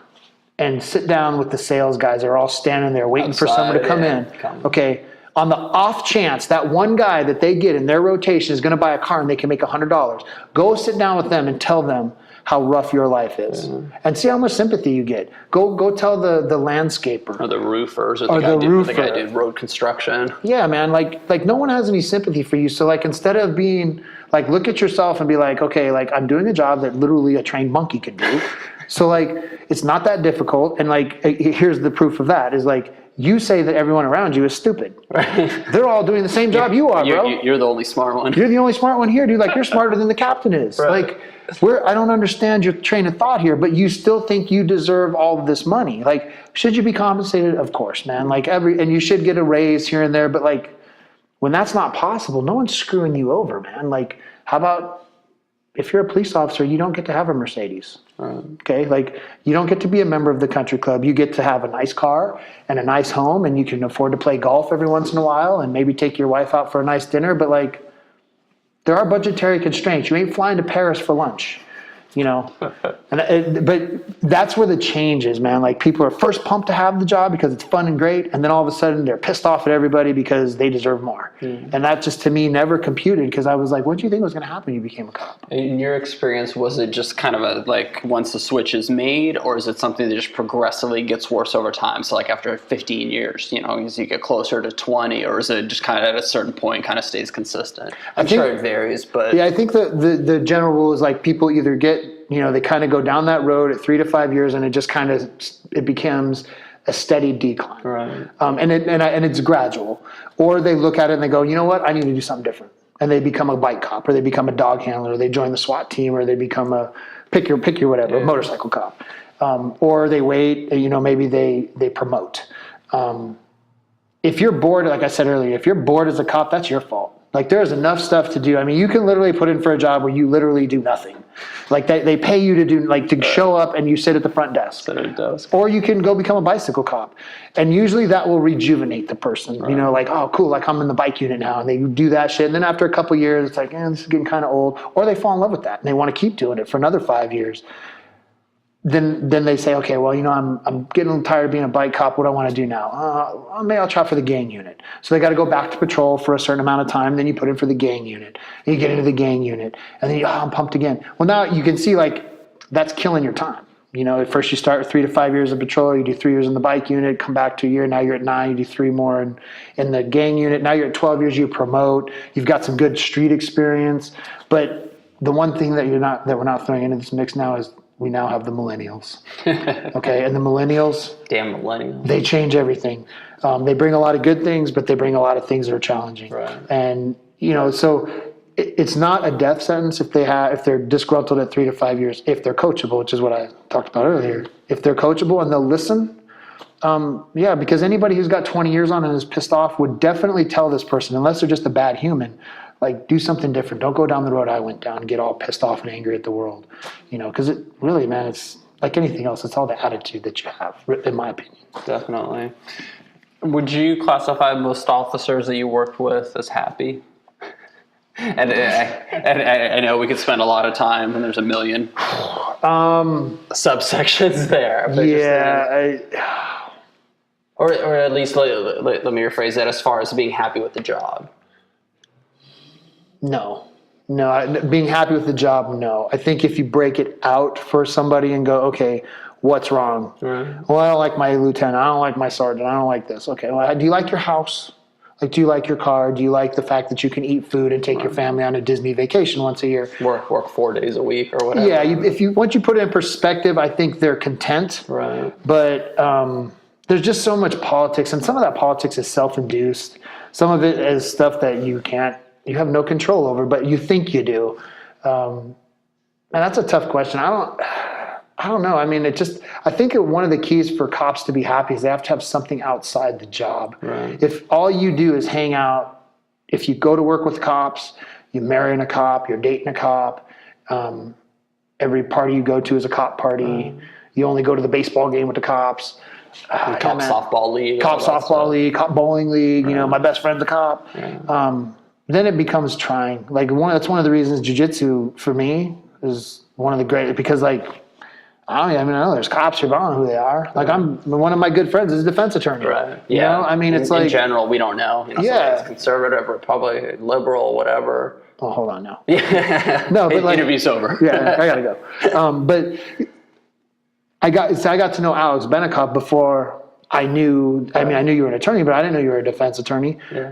and sit down with the sales guys. They're all standing there waiting for someone to come in, okay? On the off chance that one guy that they get in their rotation is going to buy a car and they can make $100, go sit down with them and tell them how rough your life is, and see how much sympathy you get. Go tell the landscaper, or the roofers, or the guy did road construction. Yeah, man. Like no one has any sympathy for you. So like, instead of being like, look at yourself and be like, okay, like I'm doing a job that literally a trained monkey could do. So like, it's not that difficult. And like, here's the proof of that is like, you say that everyone around you is stupid. They're all doing the same job you are, bro. You're the only smart one. You're the only smart one here, dude. Like, you're smarter than the captain is. Like, I don't understand your train of thought here, but you still think you deserve all of this money. Like, should you be compensated? Of course, man. Like and you should get a raise here and there, but like, when that's not possible, no one's screwing you over, man. Like, how about if you're a police officer, you don't get to have a Mercedes. Okay, like you don't get to be a member of the country club. You get to have a nice car and a nice home, and you can afford to play golf every once in a while and maybe take your wife out for a nice dinner. But like, there are budgetary constraints. You ain't flying to Paris for lunch, but that's where the change is, man. Like, people are first pumped to have the job because it's fun and great, and then all of a sudden they're pissed off at everybody because they deserve more. And that just, to me, never computed, because I was like, what do you think was going to happen when you became a cop? In your experience, was it just kind of like once the switch is made, or is it something that just progressively gets worse over time? So like after 15 years, as you get closer to 20, or is it just kind of at a certain point kind of stays consistent? I'm sure it varies, but yeah, I think the general rule is like, people either get, they kind of go down that road at 3 to 5 years, and it just kind of, it becomes a steady decline. Right. And it's gradual. Or they look at it and they go, you know what, I need to do something different. And they become a bike cop, or they become a dog handler, or they join the SWAT team, or they become a pick your whatever, motorcycle cop. Or they wait, maybe they promote. If you're bored, like I said earlier, if you're bored as a cop, that's your fault. Like there's enough stuff to do. I mean, you can literally put in for a job where you literally do nothing. Like they pay you to do, like to show up and you sit at the front desk. Or you can go become a bicycle cop. And usually that will rejuvenate the person. Right. You know, like, oh, cool, like I'm in the bike unit now. And they do that shit. And then after a couple of years, it's like, this is getting kind of old. Or they fall in love with that and they want to keep doing it for another 5 years. Then they say, okay, well, I'm getting tired of being a bike cop. What do I want to do now? Maybe I'll try for the gang unit. So they got to go back to patrol for a certain amount of time. Then you put in for the gang unit. And you get into the gang unit. And then I'm pumped again. Well, now you can see like that's killing your time. You know, at first you start with 3 to 5 years of patrol. You do 3 years in the bike unit, come back to a year. Now you're at 9. You do 3 more in the gang unit. Now you're at 12 years. You promote. You've got some good street experience. But the one thing that we're not throwing into this mix now is we now have the millennials. Okay, and the millennials, damn millennials, they change everything. They bring a lot of good things, but they bring a lot of things that are challenging. Right. And so it's not a death sentence if they're disgruntled at 3 to 5 years, if they're coachable, which is what I talked about earlier. If they're coachable and they'll listen, because anybody who's got 20 years on and is pissed off would definitely tell this person, unless they're just a bad human, like, do something different. Don't go down the road I went down and get all pissed off and angry at the world. You know, because it really, man, it's like anything else. It's all the attitude that you have, in my opinion. Definitely. Would you classify most officers that you worked with as happy? And I know we could spend a lot of time, and there's a million subsections there. Yeah. Or at least let me rephrase that, as far as being happy with the job. No, being happy with the job, no. I think if you break it out for somebody and go, okay, what's wrong? Right. Well, I don't like my lieutenant. I don't like my sergeant. I don't like this. Okay, well, do you like your house? Like, do you like your car? Do you like the fact that you can eat food and take your family on a Disney vacation once a year? Work 4 days a week or whatever. Yeah, once you put it in perspective, I think they're content. Right. But there's just so much politics, and some of that politics is self-induced. Some of it is stuff that you have no control over, but you think you do. And that's a tough question. I don't know. I mean, I think one of the keys for cops to be happy is they have to have something outside the job. Right. If all you do is hang out, if you go to work with cops, you're marrying a cop, you're dating a cop, every party you go to is a cop party, you only go to the baseball game with the cops. Cop softball league. Cop softball league, cop bowling league, right. My best friend's a cop. Right. Then it becomes trying. Like that's one of the reasons jiu-jitsu for me is one of the great, because like, I know there's cops here, but I don't know who they are. Like one of my good friends is a defense attorney. Right. Yeah. You know? I mean, it's in general, we don't know. Yeah. It's conservative, Republican, liberal, whatever. Oh, hold on now. Yeah. No, but like, interview's over. Yeah, I gotta go. But I got to know Alex Benikov before I knew. I mean, I knew you were an attorney, but I didn't know you were a defense attorney. Yeah.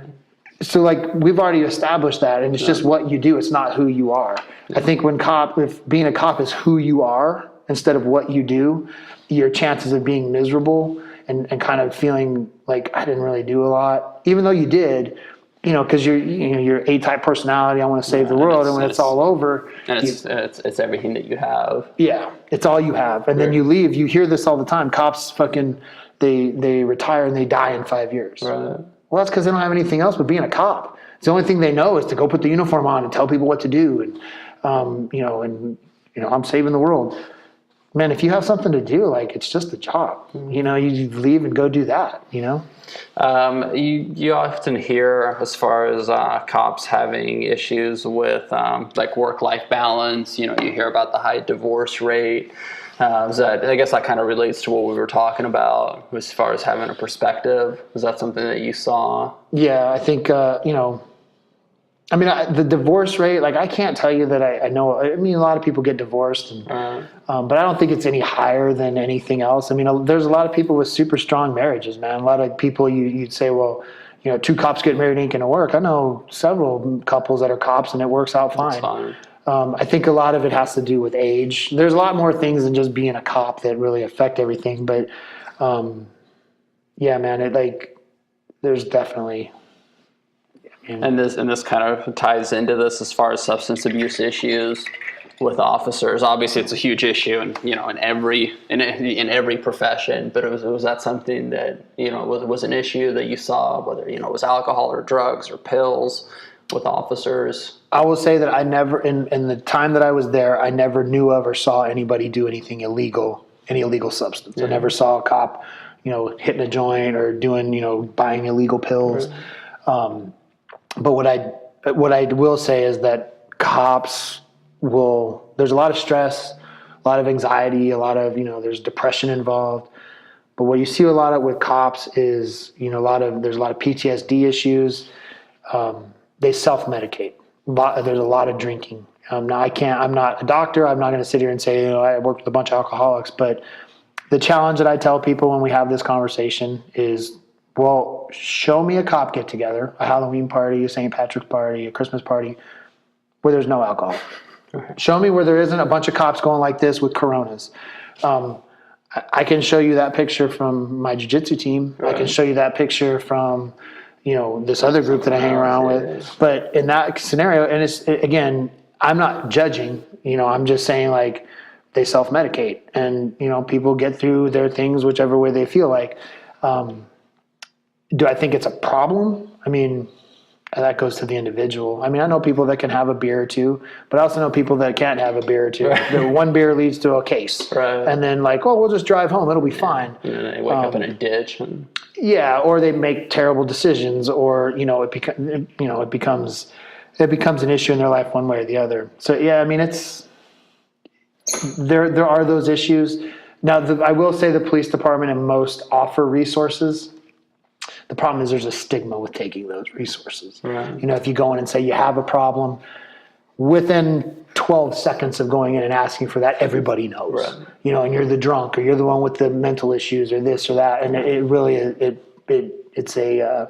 So like we've already established that, and it's just what you do. It's not who you are. Yeah. I think if being a cop is who you are instead of what you do, your chances of being miserable and kind of feeling like I didn't really do a lot, even though you did, because you're A-type personality. I want to save the world, and when it's all over, and it's everything that you have. Yeah, it's all you have, and then you leave. You hear this all the time. Cops fucking they retire and they die in 5 years. Right. Well, that's because they don't have anything else but being a cop. It's the only thing they know is to go put the uniform on and tell people what to do, and I'm saving the world. Man, if you have something to do, like it's just a job. You leave and go do that. You often hear as far as cops having issues with like work-life balance. You hear about the high divorce rate. I guess that kind of relates to what we were talking about as far as having a perspective. Was that something that you saw? Yeah, I think, the divorce rate, like I can't tell you that I know. I mean, a lot of people get divorced, but I don't think it's any higher than anything else. I mean, there's a lot of people with super strong marriages, man. A lot of people you'd say, well, 2 cops getting married ain't going to work. I know several couples that are cops and it works out fine. That's fine. I think a lot of it has to do with age. There's a lot more things than just being a cop that really affect everything. But yeah, man, there's definitely. And this kind of ties into this as far as substance abuse issues with officers. Obviously, it's a huge issue, and in every profession. But was that something that was an issue that you saw, whether it was alcohol or drugs or pills? with officers? I will say that I never, in the time that I was there, I never knew of or saw anybody do anything illegal, any illegal substance. I never saw a cop, hitting a joint or doing, buying illegal pills. Right. But what I will say is that cops there's a lot of stress, a lot of anxiety, a lot of, there's depression involved. But what you see a lot of with cops is, there's a lot of PTSD issues. They self-medicate. There's a lot of drinking. Now I'm not a doctor. I'm not going to sit here and say, I worked with a bunch of alcoholics, but the challenge that I tell people when we have this conversation is, well, show me a cop get together, a Halloween party, a St. Patrick's party, a Christmas party, where there's no alcohol. Okay. Show me where there isn't a bunch of cops going like this with Coronas. I can show you that picture from my jiu-jitsu team. Right. I can show you that picture from, this other group that I hang around with. But in that scenario, and again, I'm not judging, I'm just saying like they self-medicate and, people get through their things whichever way they feel like. Do I think it's a problem? I mean, that goes to the individual. I mean, I know people that can have a beer or two, but I also know people that can't have a beer or two. Right. The one beer leads to a case. Right. And then we'll just drive home. It'll be fine. And then they wake up in a ditch. Yeah, or they make terrible decisions, or, it becomes an issue in their life one way or the other. So, yeah, I mean, there are those issues. Now, I will say the police department and most offer resources. The problem is there's a stigma with taking those resources. Right. If you go in and say you have a problem, within 12 seconds of going in and asking for that, everybody knows. Right. And you're the drunk, or you're the one with the mental issues, or this or that, and it really it's a.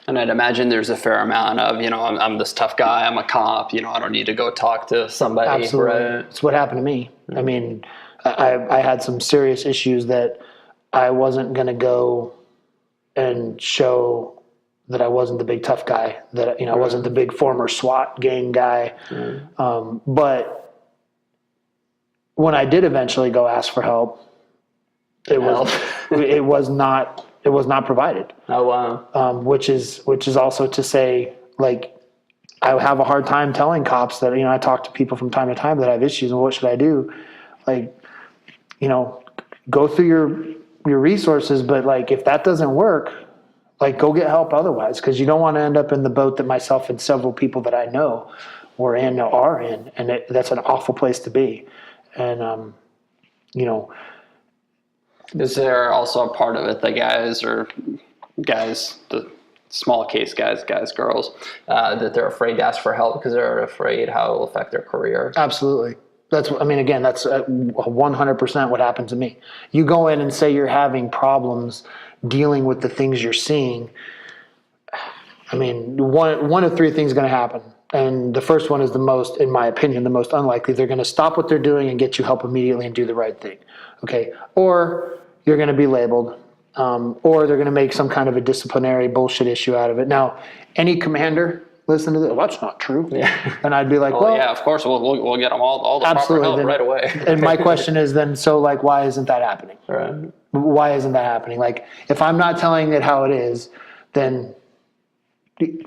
And I'd imagine there's a fair amount of I'm this tough guy, I'm a cop, I don't need to go talk to somebody. Absolutely, right? It's what happened to me. Mm-hmm. I mean, I had some serious issues that I wasn't going to go and show that I wasn't the big tough guy, that I wasn't the big former SWAT gang guy. Mm. But when I did eventually go ask for help, it was not provided. Oh wow! Which is also to say, I have a hard time telling cops that I talk to people from time to time that have issues, and what should I do? Go through your resources, but if that doesn't work, go get help otherwise, because you don't want to end up in the boat that myself and several people that I know are in, and that's an awful place to be. And is there also a part of it that the small case guys, girls, that they're afraid to ask for help because they're afraid how it will affect their career? Absolutely. That's 100% what happened to me. You go in and say you're having problems dealing with the things you're seeing. I mean, one of three things is going to happen. And the first one is in my opinion, the most unlikely. They're going to stop what they're doing and get you help immediately and do the right thing. Okay. Or you're going to be labeled, or they're going to make some kind of a disciplinary bullshit issue out of it. Now, any commander, listen to this. Well, that's not true. Yeah. And I'd be like, well, yeah, of course, we'll get them all the proper help right away. And my question is then, so why isn't that happening? Right. Why isn't that happening? If I'm not telling it how it is, then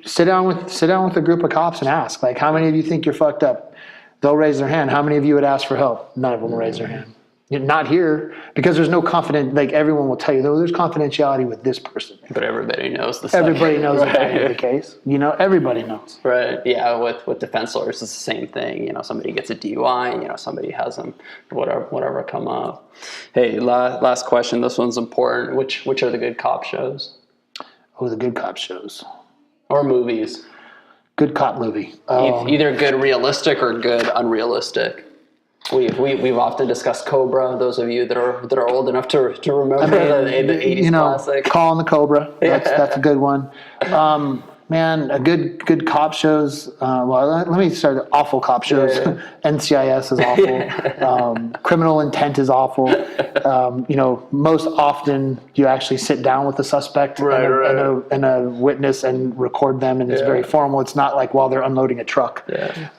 sit down with a group of cops and ask, how many of you think you're fucked up? They'll raise their hand. How many of you would ask for help? None of them will raise their hand. Not here, because there's no everyone will tell you, there's confidentiality with this person. But everybody knows the Everybody knows right. That is the case. Everybody knows. Right. Yeah. With defense lawyers, it's the same thing. Somebody gets a DUI, somebody has them, whatever come up. Hey, last question. This one's important. Which are the good cop shows? Oh, the good cop shows. Or movies. Good cop movie. Either good realistic or good unrealistic. We've often discussed Cobra. Those of you that are old enough to remember the 80s classic. Calling the Cobra. That's a good one. Man, a good cop shows. Let me start with awful cop shows. Yeah. NCIS is awful. Criminal Intent is awful. Most often you actually sit down with the suspect and a witness and record them, and it's very formal. It's not like while they're unloading a truck. Yeah.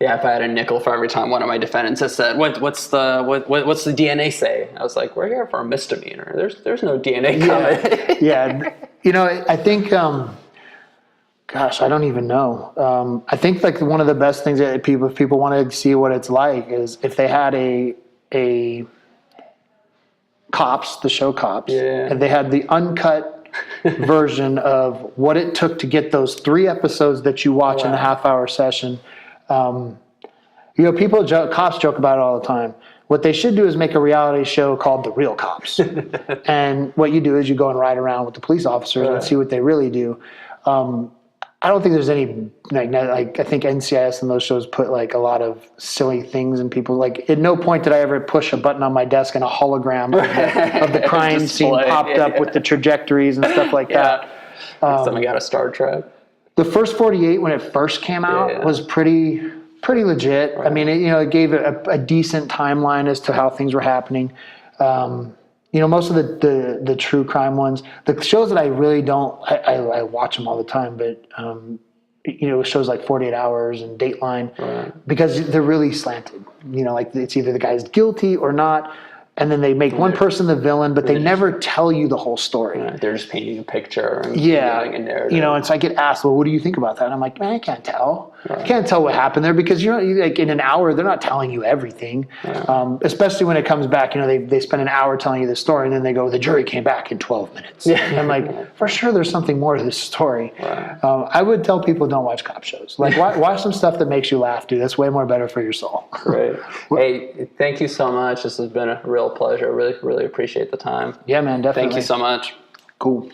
Yeah, if I had a nickel for every time one of my defendants has said, "What's the DNA say?" I was like, "We're here for a misdemeanor. There's no DNA coming." Yeah. I think Gosh, I don't even know. I think like one of the best things that if people want to see what it's like is if they had a Cops, the show Cops, and they had the uncut version of what it took to get those 3 episodes that you watch in the half-hour session. Cops joke about it all the time. What they should do is make a reality show called The Real Cops. And what you do is you go and ride around with the police officers and see what they really do. I don't think there's any like I think NCIS and those shows put like a lot of silly things in people. Like at no point did I ever push a button on my desk and a hologram of the crime scene popped up with the trajectories and stuff like that. Something out of Star Trek. The first 48 when it first came out was pretty legit. Right. I mean, it gave a decent timeline as to how things were happening. Most of the true crime ones, the shows that I really don't, I watch them all the time, but, shows like 48 Hours and Dateline, because they're really slanted. Like it's either the guy's guilty or not, and then they make one person the villain, but they never tell you the whole story. They're just painting a picture and giving a narrative. And so I get asked, well, what do you think about that? And I'm like, man, I can't tell. I can't tell what happened there because like in an hour they're not telling you everything. Especially when it comes back, they spend an hour telling you the story and then they go, the jury came back in 12 minutes. And I'm like, for sure there's something more to this story. I would tell people don't watch cop shows. Like watch some stuff that makes you laugh, dude. That's way more better for your soul. Great. Hey, thank you so much. This has been a real pleasure. Really, really appreciate the time. Yeah, man, definitely. Thank you so much. Cool.